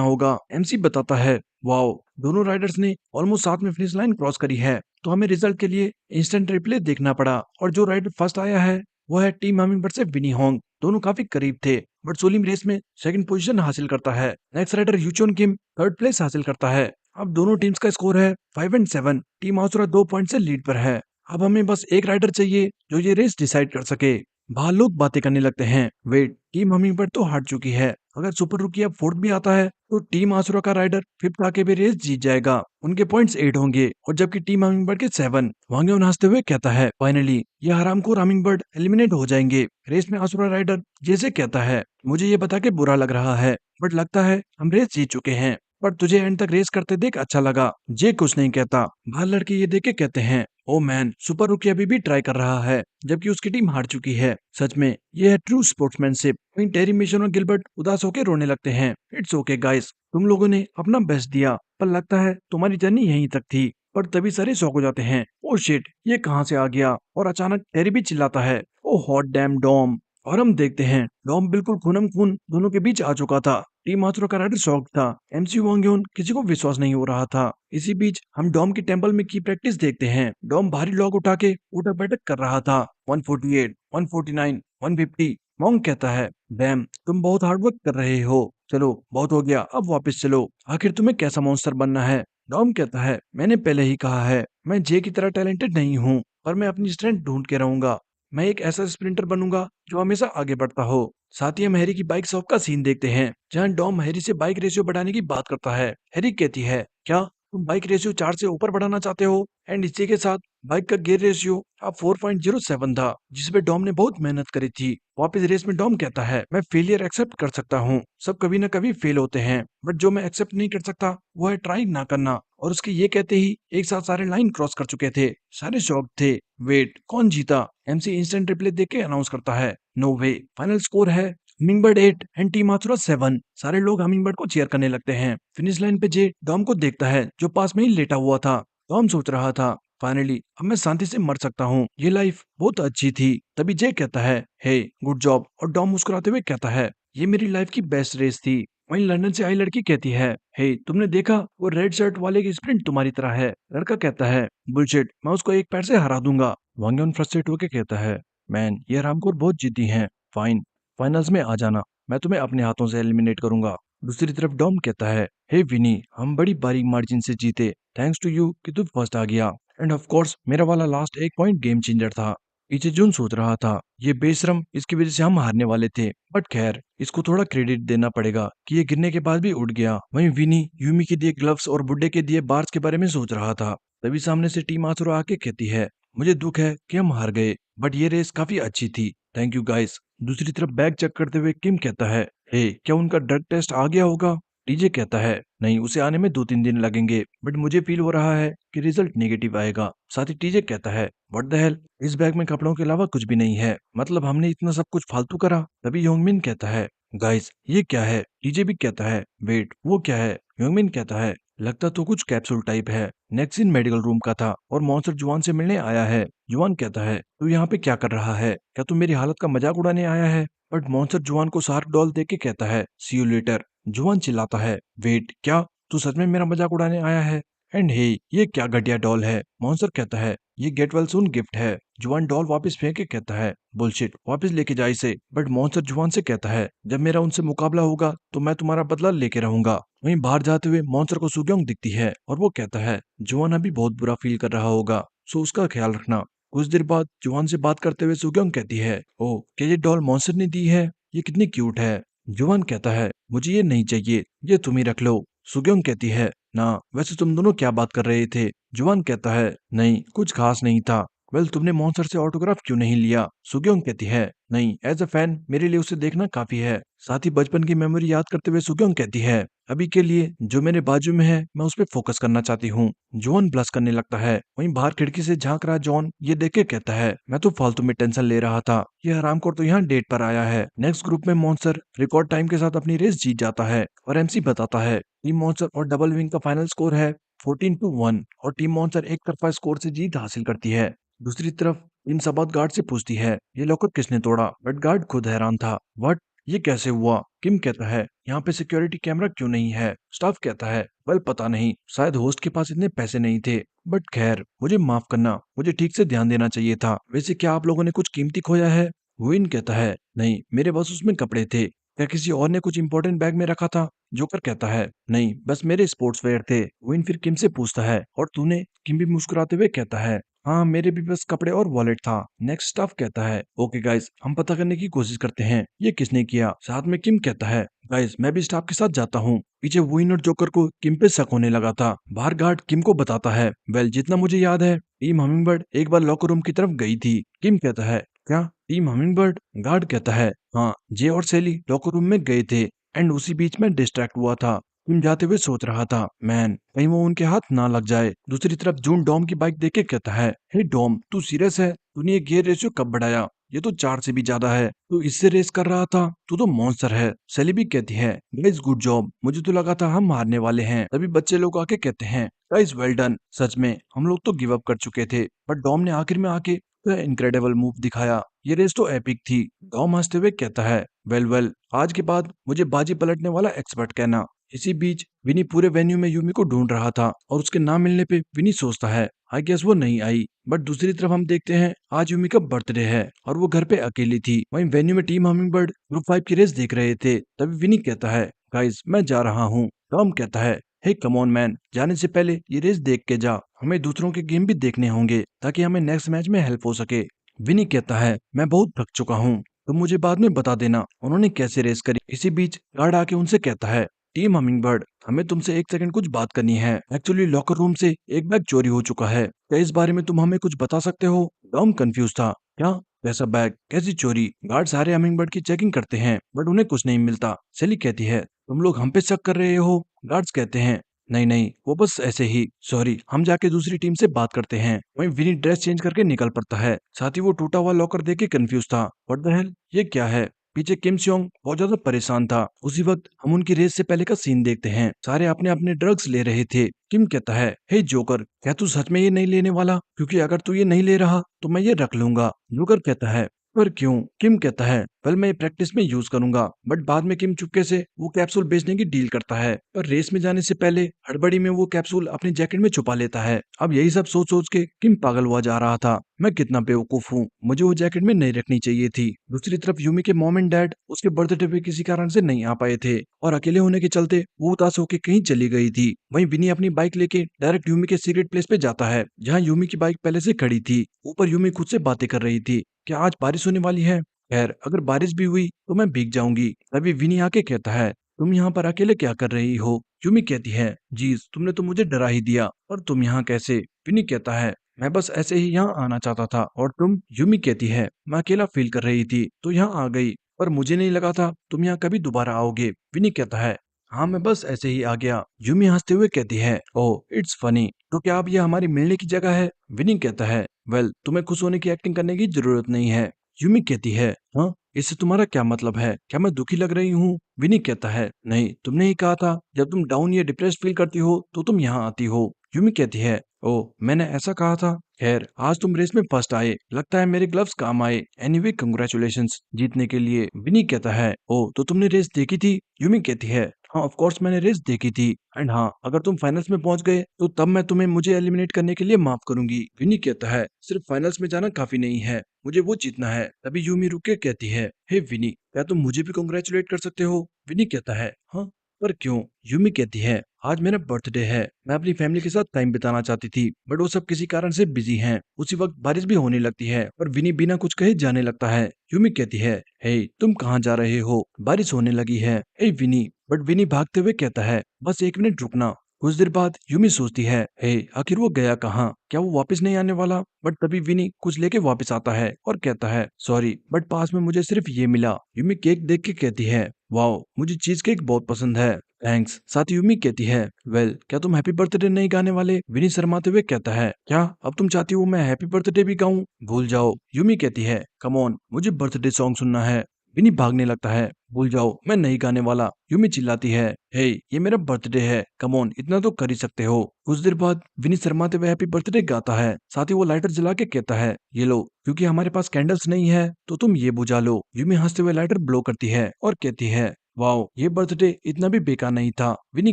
होगा। एमसी बताता है, वाओ, दोनों राइडर्स ने ऑलमोस्ट साथ में फिनिश लाइन क्रॉस करी है, तो हमें रिजल्ट के लिए इंस्टेंट रिप्ले देखना पड़ा। और जो राइडर फर्स्ट आया है वो है टीम हमिंगबर्ड से विनी होंग। दोनों काफी करीब थे, बट सोलिम रेस में सेकंड पोजीशन हासिल करता है। नेक्स्ट राइडर यूचोन किम थर्ड प्लेस हासिल करता है। अब दोनों टीम्स का स्कोर है 5-7। टीम आसुरा 2 पॉइंट से लीड पर है। अब हमें बस एक राइडर चाहिए जो ये रेस डिसाइड कर सके। बाहर लोग बातें करने लगते हैं, वेट, टीम हमिंगबर्ड तो हार चुकी है, अगर सुपर रुकी अब फोर्थ भी आता है तो टीम आसुरा का राइडर फिफ्थ आके भी रेस जीत जाएगा, उनके पॉइंट्स 8 होंगे और जबकि टीम हमिंगबर्ड के 7। वांगयोन हंसते हुए कहता है, फाइनली ये हरामखोर हमिंगबर्ड एलिमिनेट हो जाएंगे। रेस में आसुरा राइडर जैसे कहता है, मुझे ये बता के बुरा लग रहा है, बट लगता है हम रेस जीत चुके हैं, पर तुझे एंड तक रेस करते देख अच्छा लगा। जे कुछ नहीं कहता। बाहर लड़के ये देख के कहते हैं, ओ मैन, सुपर रुकी अभी भी ट्राई कर रहा है जबकि उसकी टीम हार चुकी है। सच में ये है ट्रू स्पोर्ट्समैनशिप। वहीं टेरी मिशन और गिलबर्ट उदास होकर रोने लगते हैं। इट्स ओके गाइस, तुम लोगों ने अपना बेस्ट दिया, पर लगता है तुम्हारी जर्नी यहीं तक थी। पर तभी सारे शॉक हो जाते हैं, ओ शिट, ये कहाँ से आ गया? और अचानक टेरी भी चिल्लाता है, ओ हॉट डैम डॉम। और हम देखते हैं डॉम बिल्कुल खूनम खून दोनों के बीच आ चुका था। टीम हाथुर का राइडर शॉक था। एमसी वांगयोन किसी को विश्वास नहीं हो रहा था। इसी बीच हम डॉम के टेंपल में की प्रैक्टिस देखते हैं। डॉम भारी लॉग उठा के उठक बैठक कर रहा था। 148, 149, 150। मॉन्ग कहता है, डैम तुम बहुत हार्ड वर्क कर रहे हो। चलो बहुत हो गया, अब वापस चलो। आखिर तुम्हें कैसा मॉन्स्टर बनना है? डॉम कहता है, मैंने पहले ही कहा है, मैं जे की तरह टैलेंटेड नहीं हूँ, पर मैं अपनी स्ट्रेंथ ढूंढ के रहूंगा। मैं एक ऐसा स्प्रिंटर बनूंगा जो हमेशा आगे बढ़ता हो। साथ ही हम हैरी की बाइक शॉप का सीन देखते हैं, जहां डॉम हैरी से बाइक रेशियो बढ़ाने की बात करता है। हैरी कहती है, क्या तुम बाइक रेशियो 4 से ऊपर बढ़ाना चाहते हो? एंड इसी के साथ बाइक का गियर रेशियो अब 4.07 था, जिसपे डॉम ने बहुत मेहनत करी थी। वापस रेस में डॉम कहता है, मैं फेलियर एक्सेप्ट कर सकता हूँ, सब कभी ना कभी फेल होते हैं, बट जो मैं एक्सेप्ट नहीं कर सकता वो है ट्राई ना करना। और उसके ये कहते ही एक साथ सारे लाइन क्रॉस कर चुके थे। सारे शॉक थे। वेट, कौन जीता? एमसी इंस्टेंट रिप्ले देख के अनाउंस करता है, नो वे, फाइनल स्कोर है हमिंगबर्ड 8 एंड टीम हाथुरा 7। सारे लोग हमिंगबर्ड को चीयर करने लगते हैं। फिनिश लाइन पे जे डॉम को देखता है, जो पास में ही लेटा हुआ था। डॉम सोच रहा था, फाइनली अब मैं शांति से मर सकता हूँ, ये लाइफ बहुत अच्छी थी। तभी जे कहता है, हे गुड जॉब, और डॉम मुस्कुराते हुए कहता है, ये मेरी लाइफ की बेस्ट रेस थी। वहीं लंदन से आई लड़की कहती है, हे तुमने देखा, वो रेड शर्ट वाले की स्प्रिंट तुम्हारी तरह है। लड़का कहता है, बुलशिट, मैं उसको एक पैर से हरा दूंगा। वांगयोन फ्रस्ट्रेट होकर कहता है, मैन ये रामकोर बहुत जिद्दी हैं। फाइन, फाइनल्स में आ जाना, मैं तुम्हें अपने हाथों से एलिमिनेट करूंगा। दूसरी तरफ डॉम कहता है, हे विनी, हम बड़ी बारीक मार्जिन से जीते, थैंक्स टू यू कि तू फर्स्ट आ गया। एंड ऑफ कोर्स मेरा वाला लास्ट एक पॉइंट गेम चेंजर था। पीछे जून सोच रहा था, ये बेशरम, इसकी वजह से हम हारने वाले थे। बट खैर, इसको थोड़ा क्रेडिट देना पड़ेगा कि ये गिरने के बाद भी उठ गया। वहीं विनी यूमी के दिए ग्लव्स और बुड्ढे के दिए बार्स के बारे में सोच रहा था। तभी सामने से टीम आसुरा आके कहती है, मुझे दुख है कि हम हार गए, बट ये रेस काफी अच्छी थी, थैंक यू गाइस। दूसरी तरफ बैग चेक करते हुए किम कहता है, हे क्या उनका ड्रग टेस्ट आ गया होगा? टीजे कहता है, नहीं, उसे आने में 2-3 दिन लगेंगे, बट मुझे फील हो रहा है कि रिजल्ट नेगेटिव आएगा। साथ ही टीजे कहता है, व्हाट द हेल, इस बैग में कपड़ों के अलावा कुछ भी नहीं है, मतलब हमने इतना सब कुछ फालतू करा। तभी योंगमिन कहता है, गाइस ये क्या है? टीजे भी कहता है, वेट वो क्या है? योंगमिन कहता है, लगता तो कुछ कैप्सूल टाइप है। नेक्स्ट सीन मेडिकल रूम का था और मॉन्स्टर जुआन से मिलने आया है। जुआन कहता है, तू यहाँ पे क्या कर रहा है? क्या तू मेरी हालत का मजाक उड़ाने आया है? बट मॉन्स्टर जुआन को शार्क डॉल देख के कहता है, सी यू लेटर। जुआन चिल्लाता है, वेट क्या, तू सच में मेरा मजाक उड़ाने आया है? एंड हे, ये क्या घटिया डॉल है? मॉन्स्टर कहता है, ये गेट वेल सून गिफ्ट है। जुआन डॉल वापस फेंक के कहता है, बुलशिट, वापस लेके जा इसे। बट मॉन्स्टर जुआन से कहता है, जब मेरा उनसे मुकाबला होगा तो मैं तुम्हारा बदला लेके रहूंगा। वहीं बाहर जाते हुए मॉन्स्टर को सुग्योंग दिखती है और वो कहता है, जुआन अभी बहुत बुरा फील कर रहा होगा, सो उसका ख्याल रखना। कुछ देर बाद जुआन से बात करते हुए सुग्योंग कहती है, ओ क्या ये डॉल मॉन्स्टर ने दी है? ये कितनी क्यूट है। जुआन कहता है, मुझे ये नहीं चाहिए, ये तुम ही रख लो। सुग्योंग कहती है, ना, वैसे तुम दोनों क्या बात कर रहे थे? जुआन कहता है, नहीं कुछ खास नहीं था। वेल, तुमने मॉन्स्टर से ऑटोग्राफ क्यों नहीं लिया? सुग्योंग कहती है, नहीं, एज अ फैन मेरे लिए उसे देखना काफी है। साथ ही बचपन की मेमोरी याद करते हुए सुग्योंग कहती है, अभी के लिए जो मेरे बाजू में है मैं उस पर फोकस करना चाहती हूँ। जॉन ब्लश करने लगता है। वहीं बाहर खिड़की से झांक रहा जॉन ये देख के कहता है, मैं तो फालतू में टेंशन ले रहा था, ये हरामखोर तो यहाँ डेट पर आया है। नेक्स्ट ग्रुप में मॉन्स्टर रिकॉर्ड टाइम के साथ अपनी रेस जीत जाता है और एमसी बताता है, टीम मॉन्स्टर और डबल विंग का फाइनल स्कोर है 14-1 और टीम मॉन्स्टर एक तरफा स्कोर से जीत हासिल करती है। दूसरी तरफ टीम सबॉट गार्ड से पूछती है, ये लॉकर किसने तोड़ा? बट गार्ड खुद हैरान था, व्हाट, ये कैसे हुआ? किम कहता है, यहाँ पे सिक्योरिटी कैमरा क्यों नहीं है? स्टाफ कहता है, वेल पता नहीं, शायद होस्ट के पास इतने पैसे नहीं थे। बट खैर, मुझे माफ करना, मुझे ठीक से ध्यान देना चाहिए था। वैसे क्या आप लोगों ने कुछ कीमती खोया है? वुइन कहता है, नहीं, मेरे पास उसमें कपड़े थे। क्या किसी और ने कुछ इंपॉर्टेंट बैग में रखा था? जोकर कहता है, नहीं, बस मेरे स्पोर्ट्स वेयर थे। वुइन फिर किम से पूछता है, और तूने? किम भी मुस्कुराते हुए कहता है, हाँ, मेरे भी बस कपड़े और वॉलेट था। नेक्स्ट स्टाफ कहता है, ओके गाइस, हम पता करने की कोशिश करते हैं ये किसने किया। साथ में किम कहता है, गाइस मैं भी स्टाफ के साथ जाता हूँ। पीछे वुइन और जोकर को किम पे शक होने लगा था। बाहर गार्ड किम को बताता है, वेल जितना मुझे याद है टीम हमिंगबर्ड एक बार लॉकर रूम की तरफ गई थी। किम कहता है, क्या टीम हमिंगबर्ड? गार्ड कहता है, हाँ, जे और सेली लॉकर रूम में गए थे एंड उसी बीच में डिस्ट्रैक्ट हुआ था। टीम जाते हुए सोच रहा था, मैन कहीं वो उनके हाथ ना लग जाए। दूसरी तरफ जून डॉम की बाइक देख के कहता है, हे डॉम, तू सीरियस है? तूने ये गियर रेशियो कब बढ़ाया? ये तो 4 से भी ज्यादा है। तू इससे रेस कर रहा था? तू तो मॉन्स्टर है। सेली भी कहती है, गाइस गुड जॉब, मुझे तो लगा था हम हारने वाले हैं। तभी बच्चे लोग आके कहते हैं, गाइस वेल डन, सच में हम लोग तो गिव अप कर चुके थे, बट डॉम ने आखिर में आके तो इनक्रेडिबल मूव दिखाया, ये रेस तो एपिक थी। टॉम हंसते हुए कहता है, वेल वेल, आज के बाद मुझे बाजी पलटने वाला एक्सपर्ट कहना। इसी बीच विनी पूरे वेन्यू में यूमी को ढूंढ रहा था और उसके ना मिलने पे विनी सोचता है आई गेस वो नहीं आई। बट दूसरी तरफ हम देखते हैं आज यूमी का बर्थडे है और वो घर पे अकेली थी। वहीं वेन्यू में टीम हमिंगबर्ड ग्रुप 5 की रेस देख रहे थे। तभी विनी कहता है, गाइस मैं जा रहा हूँ। टॉम कहता है, हे कम ऑन मैन, जाने से पहले ये रेस देख के जा, हमें दूसरों के गेम भी देखने होंगे ताकि हमें नेक्स्ट मैच में हेल्प हो सके। विनी कहता है, मैं बहुत थक चुका हूँ, तुम मुझे बाद में बता देना उन्होंने कैसे रेस करी। इसी बीच गार्ड आके उनसे कहता है, टीम हमिंगबर्ड, हमें तुमसे एक सेकंड कुछ बात करनी है। एक्चुअली लॉकर रूम से एक बैग चोरी हो चुका है, क्या इस बारे में तुम हमें कुछ बता सकते हो? टॉम कंफ्यूज था, क्या कैसा बैग, कैसी चोरी? गार्ड सारे हमिंगबर्ड की चेकिंग करते हैं बट उन्हें कुछ नहीं मिलता। सेली कहती है, तुम लोग हम पे शक कर रहे हो? गार्ड्स कहते हैं, नहीं नहीं, वो बस ऐसे ही, सॉरी, हम जाके दूसरी टीम से बात करते हैं। वहीं विनी ड्रेस चेंज करके निकल पड़ता है। साथ ही वो टूटा हुआ लॉकर देख के कंफ्यूज था, व्हाट द हेल, ये क्या है? पीछे किम सियोंग बहुत ज्यादा परेशान था। उसी वक्त हम उनकी रेस से पहले का सीन देखते हैं। सारे अपने अपने ड्रग्स ले रहे थे। किम कहता है, हे जोकर, क्या तू सच में ये नहीं लेने वाला? क्योंकि अगर तू ये नहीं ले रहा तो मैं ये रख लूंगा। जोकर कहता है, पर क्यों? किम कहता है, वेल मैं प्रैक्टिस में यूज करूंगा। बट बाद में किम चुपके से वो कैप्सूल बेचने की डील करता है, पर रेस में जाने से पहले हड़बड़ी में वो कैप्सूल अपनी जैकेट में छुपा लेता है। अब यही सब सोच सोच के किम पागल हुआ जा रहा था, मैं कितना बेवकूफ हूँ, मुझे वो जैकेट में नहीं रखनी चाहिए थी। दूसरी तरफ यूमी के मॉम एंड डैड उसके बर्थडे पे किसी कारण से नहीं आ पाए थे और अकेले होने के चलते वो उदास होकर कहीं चली गई थी। वहीं विनी अपनी बाइक लेके डायरेक्ट यूमी के सीक्रेट प्लेस पे जाता है जहाँ यूमी की बाइक पहले से खड़ी थी। ऊपर यूमी खुद से बातें कर रही थी, क्या आज बारिश होने वाली है? खैर अगर बारिश भी हुई तो मैं भीग जाऊंगी। तभी विनी आके कहता है, तुम यहाँ पर अकेले क्या कर रही हो? यूमी कहती है, जीज तुमने तो मुझे डरा ही दिया, और तुम यहाँ कैसे? विनी कहता है, मैं बस ऐसे ही यहाँ आना चाहता था। और तुम? यूमी कहती है, मैं अकेला फील कर रही थी तो यहाँ आ गई, पर मुझे नहीं लगा था तुम यहाँ कभी दोबारा आओगे। विनी कहता है, हाँ मैं बस ऐसे ही आ गया। यूमी हंसते हुए कहती है, ओह इट्स फनी, तो क्या अब ये हमारी मिलने की जगह है? विनी कहता है, वेल तुम्हें खुश होने की एक्टिंग करने की जरूरत नहीं है। यूमी कहती है, हाँ इससे तुम्हारा क्या मतलब है? क्या मैं दुखी लग रही हूँ? विनी कहता है, नहीं तुमने ही कहा था जब तुम डाउन या डिप्रेस फील करती हो तो तुम यहाँ आती हो। यूमी कहती है, ओ मैंने ऐसा कहा था? खैर आज तुम रेस में फर्स्ट आए, लगता है मेरे ग्लव्स काम आए। एनीवे कंग्रेचुलेशंस जीतने के लिए। विनी कहता है, ओ तो तुमने रेस देखी थी? यूमी कहती है, हाँ ऑफ कोर्स मैंने रेस देखी थी, एंड हाँ अगर तुम फाइनल्स में पहुंच गए तो तब मैं तुम्हें मुझे एलिमिनेट करने के लिए माफ करूंगी। विनी कहता है, सिर्फ फाइनल्स में जाना काफी नहीं है, मुझे वो जीतना है। तभी यूमी रुक के कहती है, हे विनी, क्या तुम मुझे भी कंग्रेचुलेट कर सकते हो? विनी कहता है, हाँ पर क्यों? यूमी कहती है, आज मेरा बर्थडे है, मैं अपनी फैमिली के साथ टाइम बिताना चाहती थी बट वो सब किसी कारण से बिजी हैं। उसी वक्त बारिश भी होने लगती है और विनी बिना कुछ कहे जाने लगता है। यूमी कहती है, हे तुम कहाँ जा रहे हो? बारिश होने लगी है। हे विनी, बट विनी भागते हुए कहता है, बस एक मिनट रुकना। कुछ देर बाद यूमी सोचती है, हे आखिर वो गया कहाँ? क्या वो वापस नहीं आने वाला? बट तभी विनी कुछ लेके वापस आता है और कहता है, सॉरी बट पास में मुझे सिर्फ ये मिला। यूमी केक देख के कहती है, वाओ मुझे चीज केक बहुत पसंद है, थैंक्स। साथ ही यूमी कहती है, वेल क्या तुम हैप्पी बर्थडे नहीं गाने वाले? विनी शर्माते हुए कहता है, क्या अब तुम चाहती हो मैं हैप्पी बर्थडे भी गाऊं? भूल जाओ। यूमी कहती है, कम ऑन मुझे बर्थडे सॉन्ग सुनना है। विनी भागने लगता है, भूल जाओ मैं नहीं गाने वाला। यूमी चिल्लाती है, हे ये मेरा बर्थडे है, कम ऑन इतना तो कर ही सकते हो। कुछ देर बाद विनी शर्माते हुए हैप्पी बर्थडे गाता है। साथ ही वो लाइटर जला के कहता है, ये लो, क्योंकि हमारे पास कैंडल्स नहीं है तो तुम ये बुझा लो। यूमी हंसते हुए लाइटर ब्लो करती है और कहती है, वाओ ये बर्थडे इतना भी बेकार नहीं था। विनी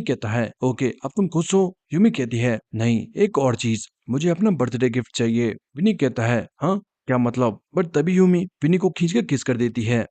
कहता है, ओके अब तुम खुश हो? यूमी कहती है, नहीं एक और चीज, मुझे अपना बर्थडे गिफ्ट चाहिए। विनी कहता है, हाँ क्या मतलब? बट तभी यूमी विनी को खींच के किस कर देती है।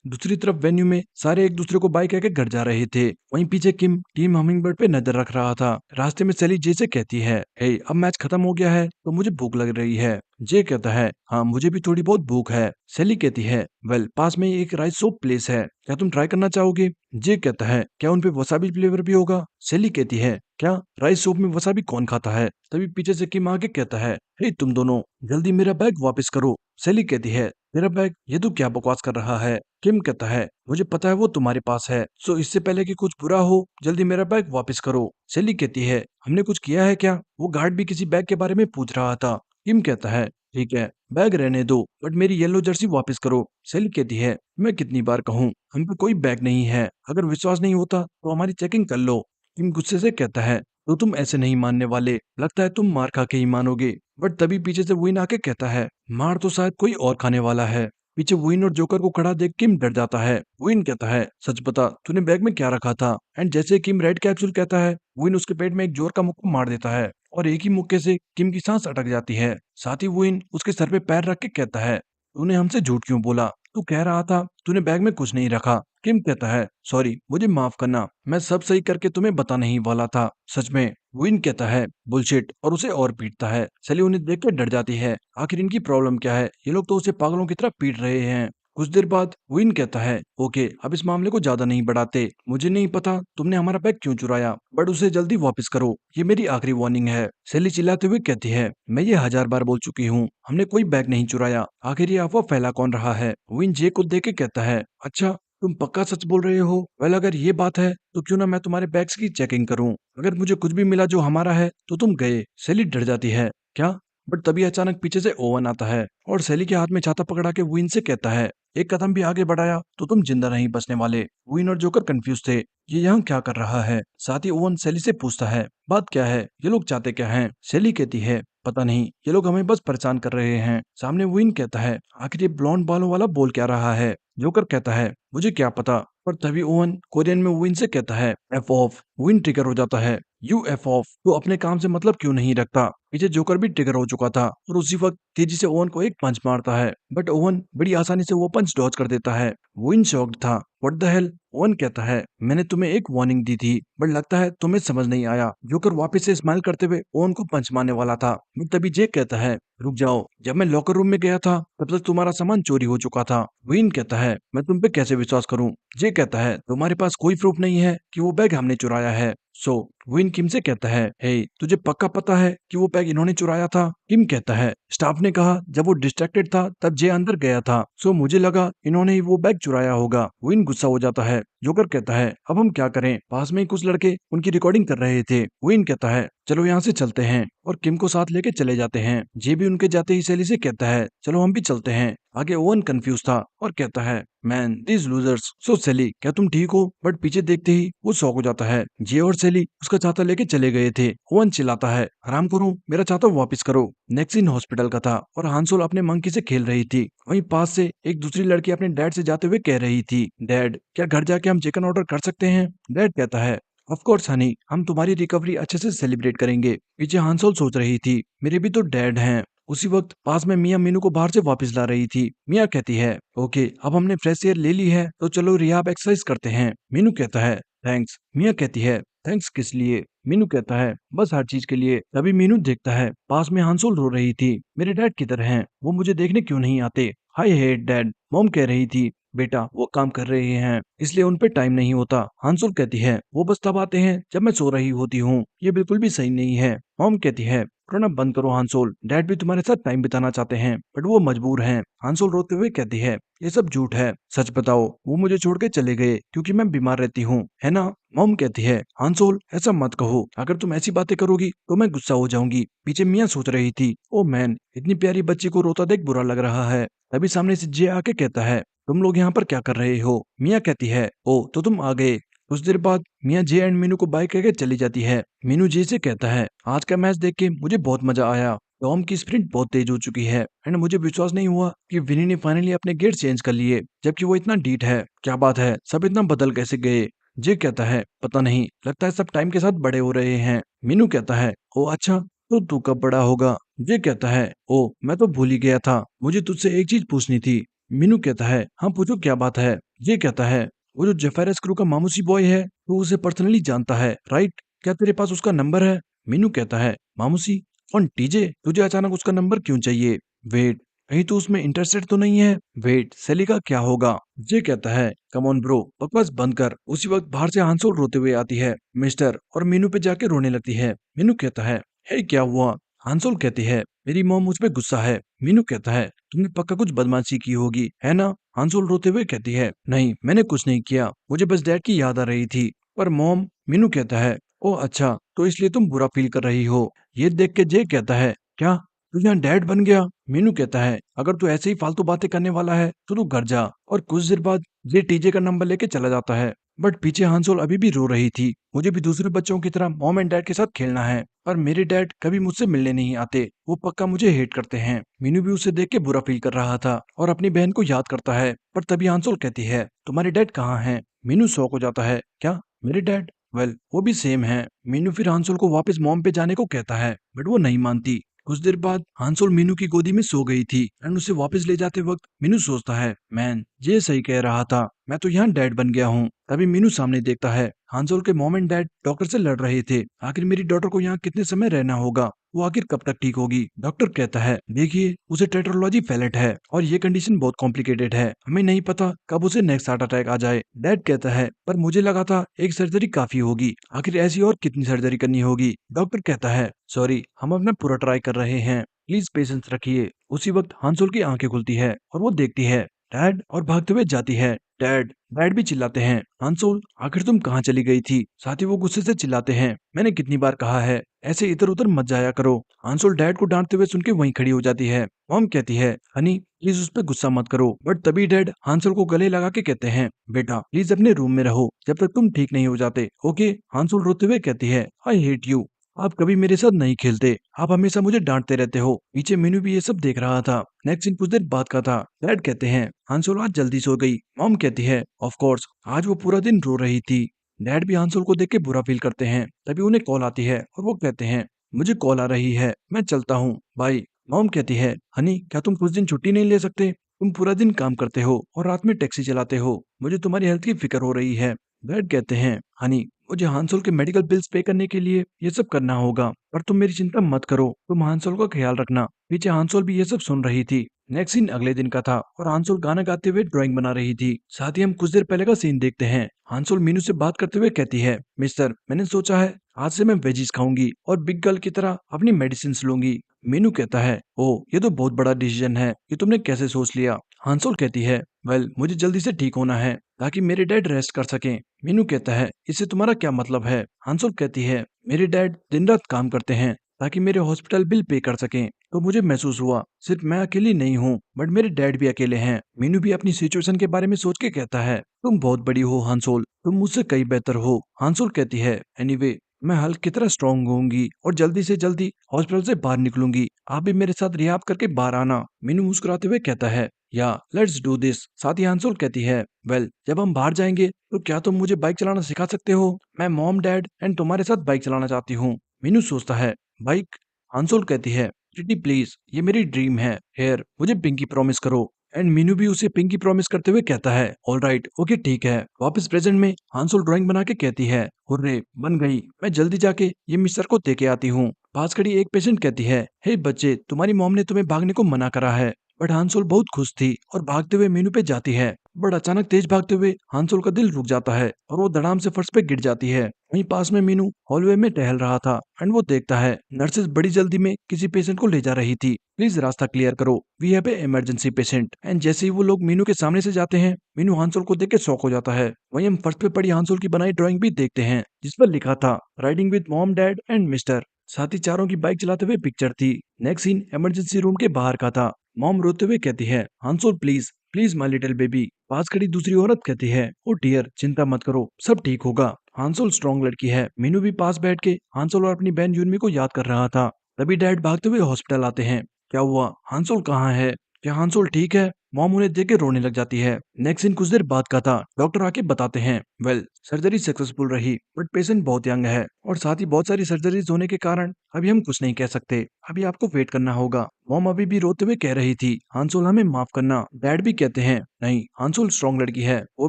दूसरी तरफ वेन्यू में सारे एक दूसरे को बाय कह के घर जा रहे थे। वहीं पीछे किम टीम हमिंगबर्ड पे नजर रख रहा था। रास्ते में सेली जे से कहती है, हे अब मैच खत्म हो गया है तो मुझे भूख लग रही है। जे कहता है, हाँ मुझे भी थोड़ी बहुत भूख है। सेली कहती है, वेल पास में ही एक राइस सोप प्लेस है, क्या तुम ट्राई करना चाहोगे? जे कहता है, क्या उनपे वसाबी फ्लेवर भी होगा? सेली कहती है, क्या राइस सोप में वसाबी कौन खाता है? तभी पीछे से किम आके कहता है, हे तुम दोनों जल्दी मेरा बैग वापस करो। सेली कहती है, तेरा बैग? ये तू क्या बकवास कर रहा है? किम कहता है, मुझे पता है वो तुम्हारे पास है, सो इससे पहले कि कुछ बुरा हो जल्दी मेरा बैग वापस करो। सेली कहती है, हमने कुछ किया है क्या? वो गार्ड भी किसी बैग के बारे में पूछ रहा था। किम कहता है, ठीक है बैग रहने दो बट मेरी येलो जर्सी वापस करो। सेली कहती है, मैं कितनी बार कहूँ, हम पे कोई बैग नहीं है, अगर विश्वास नहीं होता तो हमारी चेकिंग कर लो। किम गुस्से से कहता है, तो तुम ऐसे नहीं मानने वाले, लगता है तुम मार खा के ही मानोगे। बट तभी पीछे से वुइन आके कहता है, मार तो शायद कोई और खाने वाला है। पीछे वुइन और जोकर को खड़ा देख किम डर जाता है। वुइन कहता है, सच बता तूने बैग में क्या रखा था। एंड जैसे किम रेड कैप्सूल कहता है, वुइन उसके पेट में एक जोर का मुक्का मार देता है और एक ही मुक्के से किम की सांस अटक जाती है। साथ ही वुइन उसके सर पे पैर रख के कहता है, तूने हमसे झूठ क्यों बोला, तू कह रहा था तूने बैग में कुछ नहीं रखा। किम कहता है, सॉरी मुझे माफ करना, मैं सब सही करके तुम्हें बताने ही वाला था, सच में। विन कहता है, बुलशिट, और उसे और पीटता है। सैली उन्हें देख कर डर जाती है, आखिर इनकी प्रॉब्लम क्या है, ये लोग तो उसे पागलों की तरह पीट रहे हैं। कुछ देर बाद विन कहता है, ओके अब इस मामले को ज्यादा नहीं बढ़ाते, मुझे नहीं पता तुमने हमारा बैग क्यों चुराया, बट उसे जल्दी वापस करो, ये मेरी आखिरी वार्निंग है। सैली चिल्लाते हुए कहती है, मैं ये 1000 बार बोल चुकी हूँ, हमने कोई बैग नहीं चुराया, आखिर ये अफवाह फैला कौन रहा है। विन जे को देख के कहता है, अच्छा तुम पक्का सच बोल रहे हो। वेल अगर ये बात है तो क्यों ना मैं तुम्हारे बैग्स की चेकिंग करूं, अगर मुझे कुछ भी मिला जो हमारा है तो तुम गए। सैली डर जाती है, क्या, बट तभी अचानक पीछे से ओवन आता है और सैली के हाथ में छाता पकड़ा के विन से कहता है, एक कदम भी आगे बढ़ाया तो तुम जिंदा नहीं बचने वाले। विन और जोकर कंफ्यूज थे, ये यहाँ क्या कर रहा है। साथ ही ओवन सैली से पूछता है, बात क्या है, ये लोग चाहते क्या हैं। सैली कहती है, पता नहीं, ये लोग हमें बस परेशान कर रहे हैं। सामने विन कहता है, आखिर ये ब्लॉन्ड बालों वाला बोल क्या रहा है। जोकर कहता है, मुझे क्या पता। पर तभी ओवन कोरियन में विन से कहता है, एफ ऑफ। विन ट्रिगर हो जाता है, यू एफ ऑफ, तो अपने काम से मतलब क्यों नहीं रखता। पीछे जोकर भी ट्रिगर हो चुका था और उसी वक्त तेजी से ओवन को एक पंच मारता है, बट ओवन बड़ी आसानी से वो पंच डॉज कर देता है। विन शॉक्ड था, व्हाट द हेल। ओवन कहता है, मैंने तुम्हें एक वार्निंग दी थी, बट लगता है तुम्हें समझ नहीं आया। जोकर वापस से स्माइल करते हुए ओवन को पंच मारने वाला था, बट तभी जे कहता है, रुक जाओ, जब मैं लॉकर रूम में गया था तब तक तुम्हारा सामान चोरी हो चुका था। विन कहता है, मैं तुम पे कैसे विश्वास करूं। जे कहता है, तुम्हारे पास कोई प्रूफ नहीं है कि वो बैग हमने चुराया है। सो विन किम से कहता है, हे तुझे पक्का पता है कि वो बैग इन्होंने चुराया था। किम कहता है, स्टाफ ने कहा जब वो डिस्ट्रैक्टेड था तब जे अंदर गया था, सो मुझे लगा इन्होंने ही वो बैग चुराया होगा। विन गुस्सा हो जाता है। जोकर कहता है, अब हम क्या करें, पास में ही कुछ लड़के उनकी रिकॉर्डिंग कर रहे थे। विन कहता है, चलो यहाँ से चलते हैं, और किम को साथ लेके चले जाते हैं। जे भी उनके जाते ही सैली से कहता है, चलो हम भी चलते हैं। आगे ओवन कंफ्यूज था और कहता है, मैन दीज लूजर्स। सो सैली, क्या तुम ठीक हो। बट पीछे देखते ही वो शॉक हो जाता है। जे और सैली उसका छाता लेके चले गए थे। ओवन चिल्लाता है, हराम करो, मेरा छाता वापस करो। नेक्स्ट सीन हॉस्पिटल का था और हांसोल अपने मंकी से खेल रही थी। वहीं पास से एक दूसरी लड़की अपने डैड से जाते हुए कह रही थी, डैड क्या घर जाके हम चिकन ऑर्डर कर सकते हैं। डैड कहता है, ऑफ कोर्स हनी, हम तुम्हारी रिकवरी अच्छे से सेलिब्रेट करेंगे। पीछे हांसोल सोच रही थी, मेरे भी तो डैड हैं। उसी वक्त पास में मिया मीनू को बाहर से वापस ला रही थी। मिया कहती है, ओके अब हमने फ्रेश एयर ले ली है तो चलो रिहाब एक्सरसाइज करते हैं। मीनू कहता है, थैंक्स। मिया कहती है, थैंक्स किस लिए। मीनू कहता है, बस हर चीज के लिए। तभी मीनू देखता है पास में हांसोल रो रही थी, मेरे डैड किधर हैं, वो मुझे देखने क्यों नहीं आते। हाय हेट डैड। मॉम कह रही थी, बेटा वो काम कर रहे हैं इसलिए उन पे टाइम नहीं होता। हांसुल कहती है, वो बस तब आते हैं जब मैं सो रही होती हूँ, ये बिल्कुल भी सही नहीं है। मॉम कहती है, रोना बंद करो हांसोल, डैड भी तुम्हारे साथ टाइम बिताना चाहते हैं बट वो मजबूर हैं। हांसोल रोते हुए कहती है, ये सब झूठ है, सच बताओ वो मुझे छोड़ के चले गए क्योंकि मैं बीमार रहती हूँ, है ना। मॉम कहती है, हांसोल ऐसा मत कहो, अगर तुम ऐसी बातें करोगी तो मैं गुस्सा हो जाऊंगी। पीछे मियाँ सोच रही थी, ओ मैन, इतनी प्यारी बच्ची को रोता देख बुरा लग रहा है। तभी सामने से जे आके कहता है, तुम लोग यहाँ पर क्या कर रहे हो। मिया कहती है, ओ तो तुम आ गए। कुछ देर बाद मिया जे एंड मीनू को बाय करके चली जाती है। मीनू जे से कहता है, आज का मैच देख के मुझे बहुत मजा आया, टॉम की स्प्रिंट बहुत तेज हो चुकी है एंड मुझे विश्वास नहीं हुआ कि विनी ने फाइनली अपने गेट चेंज कर लिए जबकि वो इतना डीट है। क्या बात है, सब इतना बदल कैसे गए। जे कहता है, पता नहीं, लगता है सब टाइम के साथ बड़े हो रहे हैं। मीनू कहता है, ओ अच्छा, तो तू कब बड़ा होगा। जे कहता है, ओ मैं तो भूल ही गया था, मुझे तुझसे एक चीज पूछनी थी। मीनू कहता है, हाँ पूछो क्या बात है। ये कहता है, वो जो जेफेरस क्रू का मामूसी बॉय है तो उसे पर्सनली जानता है राइट, क्या तेरे पास उसका नंबर है। मीनू कहता है, मामूसी कौन, टीजे, तुझे अचानक उसका नंबर क्यों चाहिए। वेट, कहीं तो उसमें इंटरेस्टेड तो नहीं है। वेट, सेली का क्या होगा। ये कहता है, कम ऑन ब्रो, बकवास बंद कर। उसी वक्त बाहर से हांसोल रोते हुए आती है मिस्टर, और मीनू पे जाके रोने लगती है। मीनू कहता है, हे क्या हुआ। हांसोल कहती है, मेरी मॉम मुझ पे गुस्सा है। मीनू कहता है, तुमने पक्का कुछ बदमाशी की होगी, है ना। हांसोल रोते हुए कहती है, नहीं मैंने कुछ नहीं किया, मुझे बस डैड की याद आ रही थी। पर मॉम। मीनू कहता है, ओ अच्छा, तो इसलिए तुम बुरा फील कर रही हो। ये देख के जे कहता है, क्या तू यहाँ डैड बन गया। मीनू कहता है, अगर तू ऐसे ही फालतू बातें करने वाला है तो तू घर जा। और कुछ देर बाद ये टीजे का नंबर लेके चला जाता है। बट पीछे हांसोल अभी भी रो रही थी। मुझे भी दूसरे बच्चों की तरह मॉम एंड डैड के साथ खेलना है, पर मेरे डैड कभी मुझसे मिलने नहीं आते। वो पक्का मुझे हेट करते हैं। मीनू भी उसे देख के बुरा फील कर रहा था और अपनी बहन को याद करता है। पर तभी हांसोल कहती है, तुम्हारे डैड कहाँ हैं? मीनू शॉक हो जाता है, क्या मेरे डैड? वेल वो भी सेम है। मीनू फिर हांसोल को वापस मॉम पे जाने को कहता है, बट वो नहीं मानती। कुछ देर बाद हांसोल मीनू की गोदी में सो गई थी एंड उसे वापस ले जाते वक्त मीनू सोचता है, मैन ये सही कह रहा था, मैं तो यहाँ डैड बन गया हूँ। तभी मीनू सामने देखता है, हांसोल के मॉम एंड डैड डॉक्टर से लड़ रहे थे। आखिर मेरी डॉटर को यहाँ कितने समय रहना होगा, वो आखिर कब तक ठीक होगी? डॉक्टर कहता है, देखिए उसे टेट्रोलॉजी फैलेट है और ये कंडीशन बहुत कॉम्प्लिकेटेड है, हमें नहीं पता कब उसे नेक्स्ट हार्ट अटैक आ जाए। डैड कहता है, पर मुझे लगा था एक सर्जरी काफी होगी, आखिर ऐसी और कितनी सर्जरी करनी होगी? डॉक्टर कहता है, सॉरी हम अपना पूरा ट्राई कर रहे हैं, प्लीज पेशेंस रखिए। उसी वक्त हांसोल की आंखें खुलती है और वो देखती है डैड और भागते हुए जाती है। डैड डैड भी चिल्लाते हैं, हांसोल आखिर तुम कहाँ चली गई थी? साथ ही वो गुस्से से चिल्लाते हैं, मैंने कितनी बार कहा है ऐसे इधर उधर मत जाया करो। हांसोल डैड को डांटते हुए सुन के वहीं खड़ी हो जाती है। मॉम कहती है, हनी प्लीज उस पर गुस्सा मत करो। बट तभी डैड हांसोल को गले लगा के कहते हैं, बेटा प्लीज अपने रूम में रहो जब तक तुम ठीक नहीं हो जाते, ओके? हांसोल रोते हुए कहती है, आई हेट यू, आप कभी मेरे साथ नहीं खेलते, आप हमेशा मुझे डांटते रहते हो। पीछे मीनू भी ये सब देख रहा था। नेक्स्ट सीन कुछ देर बाद का था। डैड कहते हैं, हांसोल आज जल्दी सो गई। मॉम कहती है, ऑफ कोर्स आज वो पूरा दिन रो रही थी। डैड भी हांसोल को देख के बुरा फील करते हैं। तभी उन्हें कॉल आती है और वो कहते हैं, मुझे कॉल आ रही है, मैं चलता हूँ, बाय। मॉम कहती है, हनी क्या तुम कुछ दिन छुट्टी नहीं ले सकते? तुम पूरा दिन काम करते हो और रात में टैक्सी चलाते हो, मुझे तुम्हारी हेल्थ की फिक्र हो रही है। डैड कहते हैं, हनी मुझे हांसोल के मेडिकल बिल्स पे करने के लिए ये सब करना होगा, पर तुम मेरी चिंता मत करो, तुम हांसोल का ख्याल रखना। पीछे हांसोल भी ये सब सुन रही थी। नेक्स्ट सीन अगले दिन का था और हांसोल गाना गाते हुए ड्राइंग बना रही थी। साथ ही हम कुछ देर पहले का सीन देखते हैं। हांसोल मीनू से बात करते हुए कहती है, मिस्टर मैंने सोचा है आज से मैं वेजीज खाऊंगी और बिग गर्ल की तरह अपनी मेडिसिन लूंगी। मीनू कहता है, ओ ये तो बहुत बड़ा डिसीजन है, ये तुमने कैसे सोच लिया? हांसोल कहती है, वेल मुझे जल्दी से ठीक होना है ताकि मेरे डैड रेस्ट कर सकें। मीनू कहता है, इससे तुम्हारा क्या मतलब है? हांसोल कहती है, मेरे डैड दिन रात काम करते हैं ताकि मेरे हॉस्पिटल बिल पे कर सकें, तो मुझे महसूस हुआ सिर्फ मैं अकेली नहीं हूँ बट मेरे डैड भी अकेले हैं। मीनू भी अपनी सिचुएशन के बारे में सोच के कहता है, तुम बहुत बड़ी हो हांसोल, तुम मुझसे कई बेहतर हो। हांसोल कहती है, एनीवे मैं हल्क की तरह स्ट्रांग होऊंगी और जल्दी से जल्दी हॉस्पिटल से बाहर निकलूंगी, आप भी मेरे साथ रिहाब करके बाहर आना। मीनू मुस्कुराते हुए कहता है, या लेट्स डू दिस। साथ ही हांसोल कहती है, वेल जब हम बाहर जाएंगे तो क्या तुम मुझे बाइक चलाना सिखा सकते हो? मैं मॉम डैड एंड तुम्हारे साथ बाइक चलाना चाहती हूँ। मीनू सोचता है, बाइक? हांसोल कहती है, प्रीटी प्लीज ये मेरी ड्रीम है, हेयर मुझे पिंकी प्रॉमिस करो। एंड मीनू भी उसे पिंकी प्रॉमिस करते हुए कहता है, ऑल राइट ओके ठीक है। वापस प्रेजेंट में हांसोल ड्राइंग बना के कहती है, हुर्रे बन गई, मैं जल्दी जाके ये मिस्टर को दे के आती हूँ। पास खड़ी एक पेशेंट कहती है, हे बच्चे तुम्हारी मॉम ने तुम्हें भागने को मना करा है। बट हांसोल बहुत खुश थी और भागते हुए मीनू पे जाती है। बट अचानक तेज भागते हुए हांसोल का दिल रुक जाता है और वो धड़ाम से फर्श पे गिर जाती है। वहीं पास में मीनू हॉलवे में टहल रहा था एंड वो देखता है नर्सेस बड़ी जल्दी में किसी पेशेंट को ले जा रही थी। प्लीज रास्ता क्लियर करो, we have a emergency patient. And जैसे ही वो लोग मीनू के सामने से जाते हैं, मीनू हांसोल को देख के शॉक हो जाता है। वहीं हम फर्श पे पड़ी हांसोल की बनाई ड्राइंग भी देखते हैं जिस पर लिखा था, riding with mom dad and mister. साथ ही चारों की बाइक चलाते हुए पिक्चर थी। नेक्स्ट सीन इमरजेंसी रूम के बाहर का था। मॉम रोते हुए कहती है, Hansol please please my little baby. पास खड़ी दूसरी औरत कहती है, ओ डियर चिंता मत करो सब ठीक होगा। हांसोल स्ट्रॉन्ग लड़की है। मीनू भी पास बैठ के हांसोल और अपनी बहन यूनमी को याद कर रहा था। तभी डैड भागते हुए हॉस्पिटल आते हैं। क्या हुआ, हांसोल कहाँ है? क्या हांसोल ठीक है? मॉम उन्हें देख के रोने लग जाती है। नेक्स्ट सीन कुछ देर बाद का था। डॉक्टर आके बताते हैं, वेल सर्जरी सक्सेसफुल रही बट पेशेंट बहुत यंग है और साथ ही बहुत सारी सर्जरीज होने के कारण अभी हम कुछ नहीं कह सकते, अभी आपको वेट करना होगा। मॉम अभी भी रोते हुए कह रही थी, हांसोल हमें माफ करना। डैड भी कहते हैं, नहीं हांसोल स्ट्रॉन्ग लड़की है, वो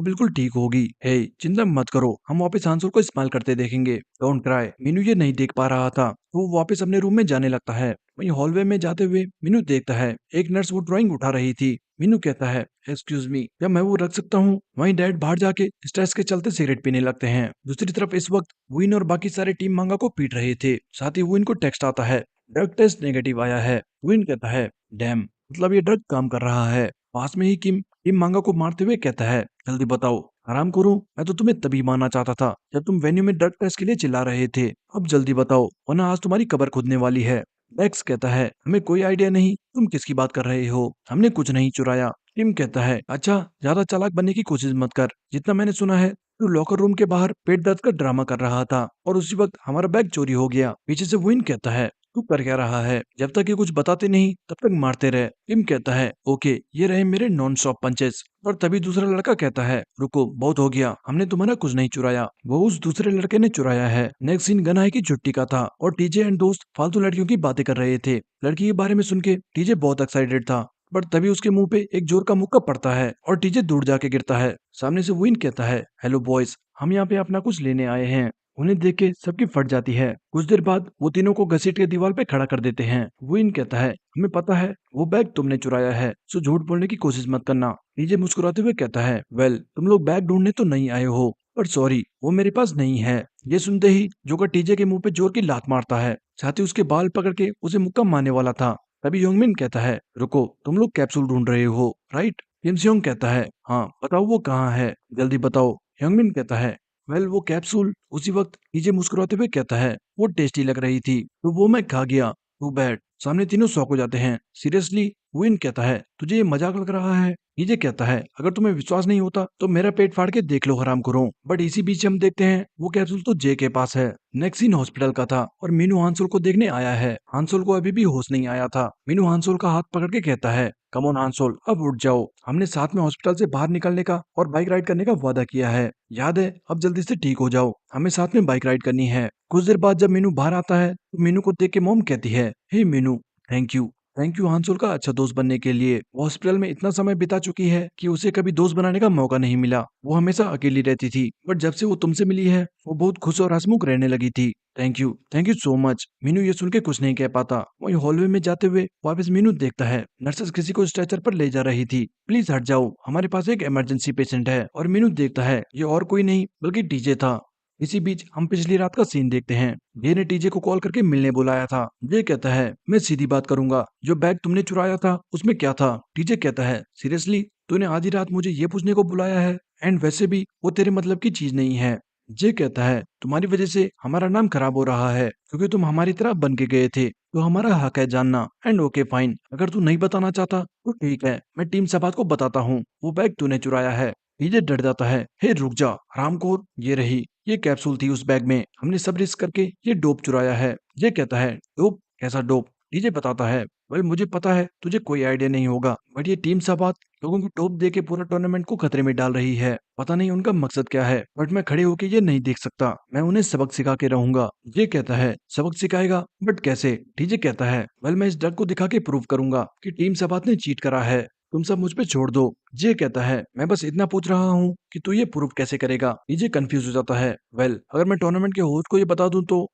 बिल्कुल ठीक होगी। हे चिंता मत करो, हम वापस हांसोल को स्माइल करते देखेंगे, डोंट क्राई। मीनू ये नहीं देख पा रहा था, वो वापस अपने रूम में जाने लगता है। वहीं हॉलवे में जाते हुए मीनू देखता है एक नर्स वो ड्राइंग उठा रही थी। मीनू कहता है, एक्सक्यूज मी क्या मैं वो रख सकता हूँ? वहीं डैड बाहर जाके स्ट्रेस के चलते सिगरेट पीने लगते हैं। दूसरी तरफ इस वक्त विन और बाकी सारे टीम मांगा को पीट रहे थे। साथ ही विन को टेक्स्ट आता है, ड्रग टेस्ट नेगेटिव आया है। विन कहता है, डैम मतलब ये ड्रग काम कर रहा है। पास में ही किम टीम मांगा को मारते हुए कहता है, जल्दी बताओ आराम करूं, मैं तो तुम्हें तभी मारना चाहता था जब तुम वेन्यू में ड्रग टेस्ट के लिए चिल्ला रहे थे। अब जल्दी बताओ वरना आज तुम्हारी कब्र खुदने वाली है। मैक्स कहता है, हमें कोई आइडिया नहीं, तुम किसकी बात कर रहे हो, हमने कुछ नहीं चुराया। टिम कहता है, अच्छा ज्यादा चालाक बनने की कोशिश मत कर, जितना मैंने सुना है तू लॉकर रूम के बाहर पेट दर्द का ड्रामा कर रहा था और उसी वक्त हमारा बैग चोरी हो गया। पीछे से विन कहता है, तू कर क्या रहा है, जब तक ये कुछ बताते नहीं तब तक मारते रहे। टिम कहता है, ओके ये रहे मेरे नॉन स्टॉप पंचेस। और तभी दूसरा लड़का कहता है, रुको बहुत हो गया, हमने तुम्हारा कुछ नहीं चुराया, वो उस दूसरे लड़के ने चुराया है। नेक्स्ट सीन गनाई की छुट्टी का था और टीजे एंड दोस्त फालतू लड़कियों की बातें कर रहे थे। लड़की के बारे में सुन के टीजे बहुत एक्साइटेड था, पर तभी उसके मुंह पे एक जोर का मुक्का पड़ता है और टीजे दूर जाके गिरता है। सामने से विन कहता है, हेलो बॉयज, हम यहाँ पे अपना कुछ लेने आए हैं। उन्हें देख के सबकी फट जाती है। कुछ देर बाद वो तीनों को घसीट के दीवार पे खड़ा कर देते हैं। विन कहता है, हमें पता है वो बैग तुमने चुराया है, सो झूठ बोलने की कोशिश मत करना। टीजे मुस्कुराते हुए कहता है, वेल तुम लोग बैग ढूंढने तो नहीं आए हो, पर सॉरी वो मेरे पास नहीं है। ये सुनते ही जोकर टीजे के मुंह पे जोर की लात मारता है, साथ ही उसके बाल पकड़ के उसे मुक्का मारने वाला था। तभी योंगमिन कहता है, रुको तुम लोग कैप्सूल ढूंढ रहे हो राइट। किम सियोंग कहता है, हाँ बताओ वो कहाँ है, जल्दी बताओ। योंगमिन कहता है, वेल वो कैप्सूल। उसी वक्त टीजे मुस्कुराते हुए कहता है, वो टेस्टी लग रही थी तो वो मैं खा गया, टू बैड। सामने तीनों शॉक हो जाते हैं। सीरियसली? विन कहता है, तुझे ये मजाक लग रहा है। टीजे कहता है, अगर तुम्हें विश्वास नहीं होता तो मेरा पेट फाड़ के देख लो हराम करो। बट इसी बीच हम देखते हैं वो कैप्सूल तो जे के पास है। नेक्स्ट सीन हॉस्पिटल का था और मीनू हांसोल को देखने आया है। हांसोल को अभी भी होश नहीं आया था। मीनू हांसोल का हाथ पकड़ के कहता है, कम ऑन हांसोल अब उठ जाओ, हमने साथ में हॉस्पिटल से बाहर निकलने का और बाइक राइड करने का वादा किया है, याद है? अब जल्दी से ठीक हो जाओ, हमें साथ में बाइक राइड करनी है। कुछ देर बाद जब मीनू बाहर आता है तो मीनू को देख के मॉम कहती है, hey Minu, thank you. Thank you Hansol का अच्छा दोस्त बनने के लिए। वो हॉस्पिटल में इतना समय बिता चुकी है कि उसे कभी दोस्त बनाने का मौका नहीं मिला। वो हमेशा अकेली रहती थी, बट जब से वो तुमसे मिली है वो बहुत खुश और हंसमुख रहने लगी थी। Thank you so much. Meenu ये सुन के कुछ नहीं कह पाता। वही हॉलवे में जाते हुए वापस मीनू देखता है नर्सेस किसी को स्ट्रेचर पर ले जा रही थी। प्लीज हट जाओ, हमारे पास एक इमरजेंसी पेशेंट है। और मीनू देखता है ये और कोई नहीं बल्कि टीजे था। इसी बीच हम पिछली रात का सीन देखते हैं। जे ने टीजे को कॉल करके मिलने बुलाया था। जे कहता है, मैं सीधी बात करूंगा, जो बैग तुमने चुराया था उसमें क्या था? टीजे कहता है, सीरियसली तूने आधी रात मुझे ये पूछने को बुलाया है? एंड वैसे भी वो तेरे मतलब की चीज नहीं है। जे कहता है, तुम्हारी वजह से हमारा नाम खराब हो रहा है, क्योंकि तुम हमारी तरह बन के गए थे, तो हमारा हक है जानना। एंड ओके फाइन, अगर तू नहीं बताना चाहता तो ठीक है, मैं टीम सबात को बताता हूँ वो बैग तूने चुराया है। टीजे डर जाता है, हे रुक जा हरामखोर, ये रही, ये कैप्सूल थी उस बैग में, हमने सब रिस्क करके ये डोप चुराया है। ये कहता है, डोप? कैसा डोप? डीजे बताता है, वेल मुझे पता है तुझे कोई आइडिया नहीं होगा, बट ये टीम साबात लोगों को डोप दे के पूरा टूर्नामेंट को खतरे में डाल रही है। पता नहीं उनका मकसद क्या है, बट मैं खड़े होके ये नहीं देख सकता, मैं उन्हें सबक सिखा के रहूंगा। ये कहता है, सबक सिखाएगा? बट कैसे? डीजे कहता है, वेल मैं इस ड्रग को दिखा के प्रूव करूंगा कि टीम साबात ने चीट करा है, तुम सब मुझ पे छोड़ दो। जे कहता है, मैं बस इतना पूछ रहा हूँ कि तू ये प्रूव कैसे करेगा? टीजे कंफ्यूज हो जाता है, वेल अगर मैं टूर्नामेंट के होस्ट को ये बता दूं तो।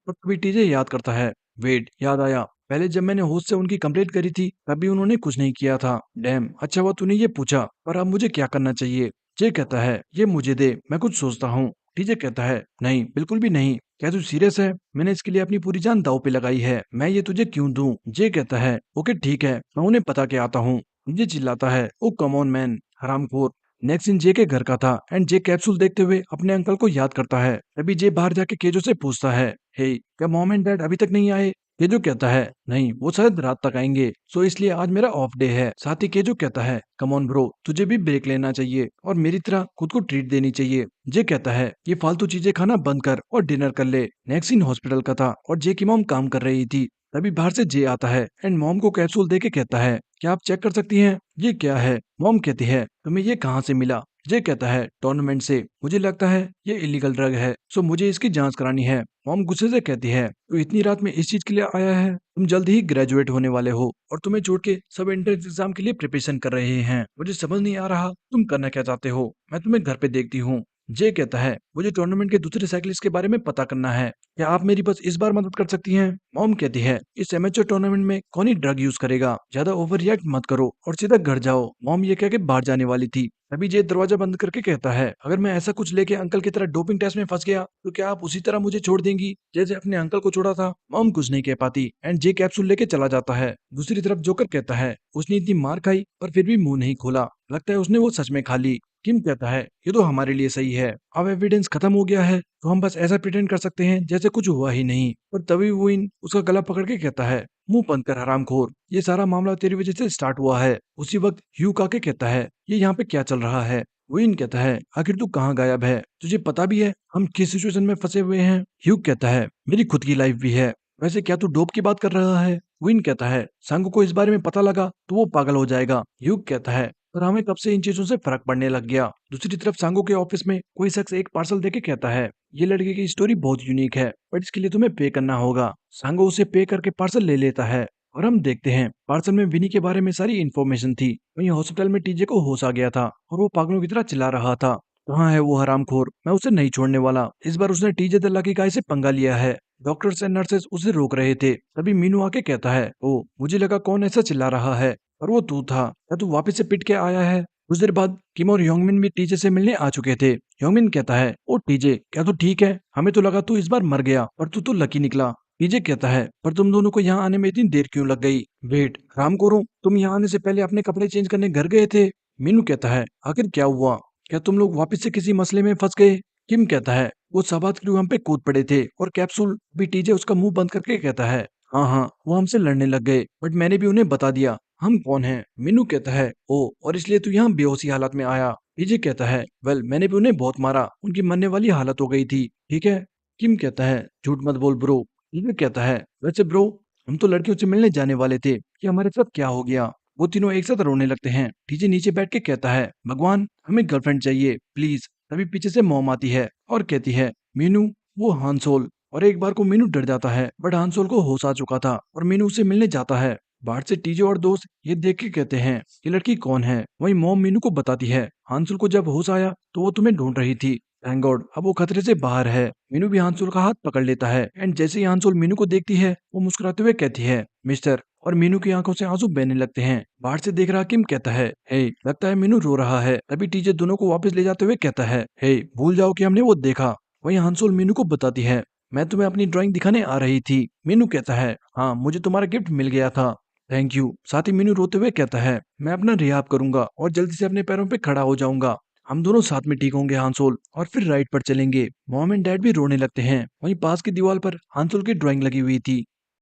पर तभी टीजे याद करता है, वेट याद आया, पहले जब मैंने होस्ट से उनकी कंप्लेंट करी थी तभी उन्होंने कुछ नहीं किया था। डैम, अच्छा हुआ तूने ये पूछा, पर अब मुझे क्या करना चाहिए? जे कहता है, ये मुझे दे, मैं कुछ सोचता हूँ। टीजे कहता है, नहीं बिल्कुल भी नहीं, क्या तू सीरियस है? मैंने इसके लिए अपनी पूरी जान दांव पे लगाई है, मैं ये तुझे क्यों दूं? जे कहता है, ओके ठीक है, मैं उन्हें पता के आता हूँ। ये चिल्लाता है, ओ कम ऑन मैन, हरामखोर। नेक्स्ट सीन जे के घर का था एंड जे कैप्सूल देखते हुए अपने अंकल को याद करता है। तभी जे बाहर जाके केजो से पूछता है, हे क्या मॉम एंड डैड अभी तक नहीं आए? केजो कहता है, नहीं वो शायद रात तक आएंगे, सो इसलिए आज मेरा ऑफ डे है। साथ ही केजो कहता है, कम ऑन ब्रो, तुझे भी ब्रेक लेना चाहिए और मेरी तरह खुद को ट्रीट देनी चाहिए। जे कहता है, ये फालतू चीजें खाना बंद कर और डिनर कर ले। नेक्स्ट सीन हॉस्पिटल का था और जे की मॉम काम कर रही थी। तभी बाहर से जे आता है एंड मॉम को कैप्सूल दे के कहता है, क्या आप चेक कर सकती हैं ये क्या है? मॉम कहती है, तुम्हें ये कहाँ से मिला? जे कहता है, टूर्नामेंट से, मुझे लगता है ये इलीगल ड्रग है, सो मुझे इसकी जांच करानी है। मॉम गुस्से से कहती है, तो इतनी रात में इस चीज के लिए आया है? तुम जल्दी ही ग्रेजुएट होने वाले हो और तुम्हें छोड़ के सब एंट्रेंस एग्जाम के लिए प्रिपरेशन कर रहे हैं। मुझे समझ नहीं आ रहा तुम करना क्या चाहते हो, मैं तुम्हें घर पे देखती हूँ। जे कहता है, मुझे टूर्नामेंट के दूसरे साइकिलिस्ट के बारे में पता करना है, क्या आप मेरी बस इस बार मदद कर सकती हैं? मॉम कहती है, इस एमेच्योर टूर्नामेंट में कौन ही ड्रग यूज करेगा, ज्यादा ओवर रिएक्ट मत करो और सीधा घर जाओ। मॉम ये कह के बाहर जाने वाली थी। तभी जे दरवाजा बंद करके कहता है, अगर मैं ऐसा कुछ लेके अंकल की तरह डोपिंग टेस्ट में फंस गया तो क्या आप उसी तरह मुझे छोड़ देंगी जैसे अपने अंकल को छोड़ा था? मॉम कुछ नहीं कह पाती एंड जे कैप्सूल लेके चला जाता है। दूसरी तरफ जोकर कहता है, उसने इतनी मार खाई पर फिर भी मुंह नहीं खोला, लगता है उसने वो सच में खा ली। किम कहता है, ये तो हमारे लिए सही है, अब एविडेंस खत्म हो गया है तो हम बस ऐसा प्रिटेंड कर सकते हैं जैसे कुछ हुआ ही नहीं। पर तभी वो उसका गला पकड़ के कहता है, मुंह बंद कर हरामखोर, ये सारा मामला तेरी वजह से स्टार्ट हुआ है। उसी वक्त ह्यूग आके कहता है, ये यहाँ पे क्या चल रहा है? विन कहता है, आखिर तू कहाँ गायब है? तुझे पता भी है हम किस सिचुएशन में फंसे हुए हैं? ह्यूग कहता है, मेरी खुद की लाइफ भी है। वैसे क्या तू डोप की बात कर रहा है? विन कहता है, सांगो को इस बारे में पता लगा तो वो पागल हो जाएगा। ह्यूग कहता है, पर हमें कब से इन चीजों से फर्क पड़ने लग गया। दूसरी तरफ सांगो के ऑफिस में कोई शख्स एक पार्सल देके कहता है, ये लड़के की स्टोरी बहुत यूनिक है, बट इसके लिए तुम्हें पे करना होगा। सांगो उसे पे करके पार्सल ले लेता है और हम देखते हैं पार्सल में विनी के बारे में सारी इन्फॉर्मेशन थी। वहीं हॉस्पिटल में टीजे को होश आ गया था और वो पागलों की तरह चिल्ला रहा था, कहाँ है वो हरामखोर, मैं उसे नहीं छोड़ने वाला। इस बार उसने टीजे दल्ला की गाय से पंगा लिया है। डॉक्टर्स एंड नर्सेस उसे रोक रहे थे, तभी मीनू आके कहता है, ओ मुझे लगा कौन ऐसा चिल्ला रहा है, और वो तू था। क्या तू वापस से पिट के आया है? कुछ देर बाद किम और योंगमिन भी टीजे से मिलने आ चुके थे। योंगमिन कहता है, ओ टीजे क्या तू ठीक है? हमें तो लगा तू इस बार मर गया, पर तू तो लकी निकला। टीजे कहता है, पर तुम दोनों को यहाँ आने में इतनी देर क्यों लग गई? वेट राम करो, तुम यहाँ आने से पहले अपने कपड़े चेंज करने घर गए थे? मीनू कहता है, आखिर क्या हुआ? क्या तुम लोग वापस से किसी मसले में फंस गए? किम कहता है, वो सबात क्रू हम पे कूद पड़े थे और कैप्सूल भी। टीजे उसका मुंह बंद करके कहता है, हाँ हाँ वो हमसे लड़ने लग गए, बट मैंने भी उन्हें बता दिया हम कौन हैं। मीनू कहता है, ओ और इसलिए तू यहाँ बेहोशी हालत में आया? टीजे कहता है, वेल मैंने भी उन्हें बहुत मारा, उनकी मरने वाली हालत हो गई थी, ठीक है। किम कहता है, झूठ मत बोल ब्रो। टीजे कहता है, वैसे ब्रो हम तो लड़कियों से मिलने जाने वाले थे, कि हमारे साथ क्या हो गया? वो तीनों एक साथ रोने लगते हैं। टीजे नीचे बैठ के कहता है, भगवान हमें गर्लफ्रेंड चाहिए प्लीज। तभी पीछे से मॉम आती है और कहती है, मीनू वो हांसोल। और एक बार को मीनू डर जाता है, बट हांसोल को होश आ चुका था और मीनू उसे मिलने जाता है। बाहर से टीजे और दोस्त ये देख के कहते हैं, ये लड़की कौन है? वहीं मॉम मीनू को बताती है, हांसुल को जब होश आया तो वो तुम्हें ढूंढ रही थी। थैंक गॉड अब वो खतरे से बाहर है। मीनू भी हांसुल का हाथ पकड़ लेता है एंड जैसे ही हांसुल मीनू को देखती है वो मुस्कुराते हुए कहती है, मिस्टर। और मीनू की आंखों से आंसू बहने लगते हैं। बाहर से देख रहा किम कहता है, हे लगता है मीनू रो रहा है। तभी टीजे दोनों को वापस ले जाते हुए कहता है, हे भूल जाओ कि हमने वो देखा। वहीं हांसुल मीनू को बताती है, मैं तुम्हें अपनी ड्राइंग दिखाने आ रही थी। मीनू कहता है, हाँ मुझे तुम्हारा गिफ्ट मिल गया था, थैंक यू। साथ ही मीनू रोते हुए कहता है, मैं अपना रिहाब करूंगा और जल्दी से अपने पैरों पे खड़ा हो जाऊंगा। हम दोनों साथ में ठीक होंगे हांसोल, और फिर राइड पर चलेंगे। मॉम एंड डैड भी रोने लगते हैं। वहीं पास की दीवार पर हांसोल की ड्राइंग लगी हुई थी।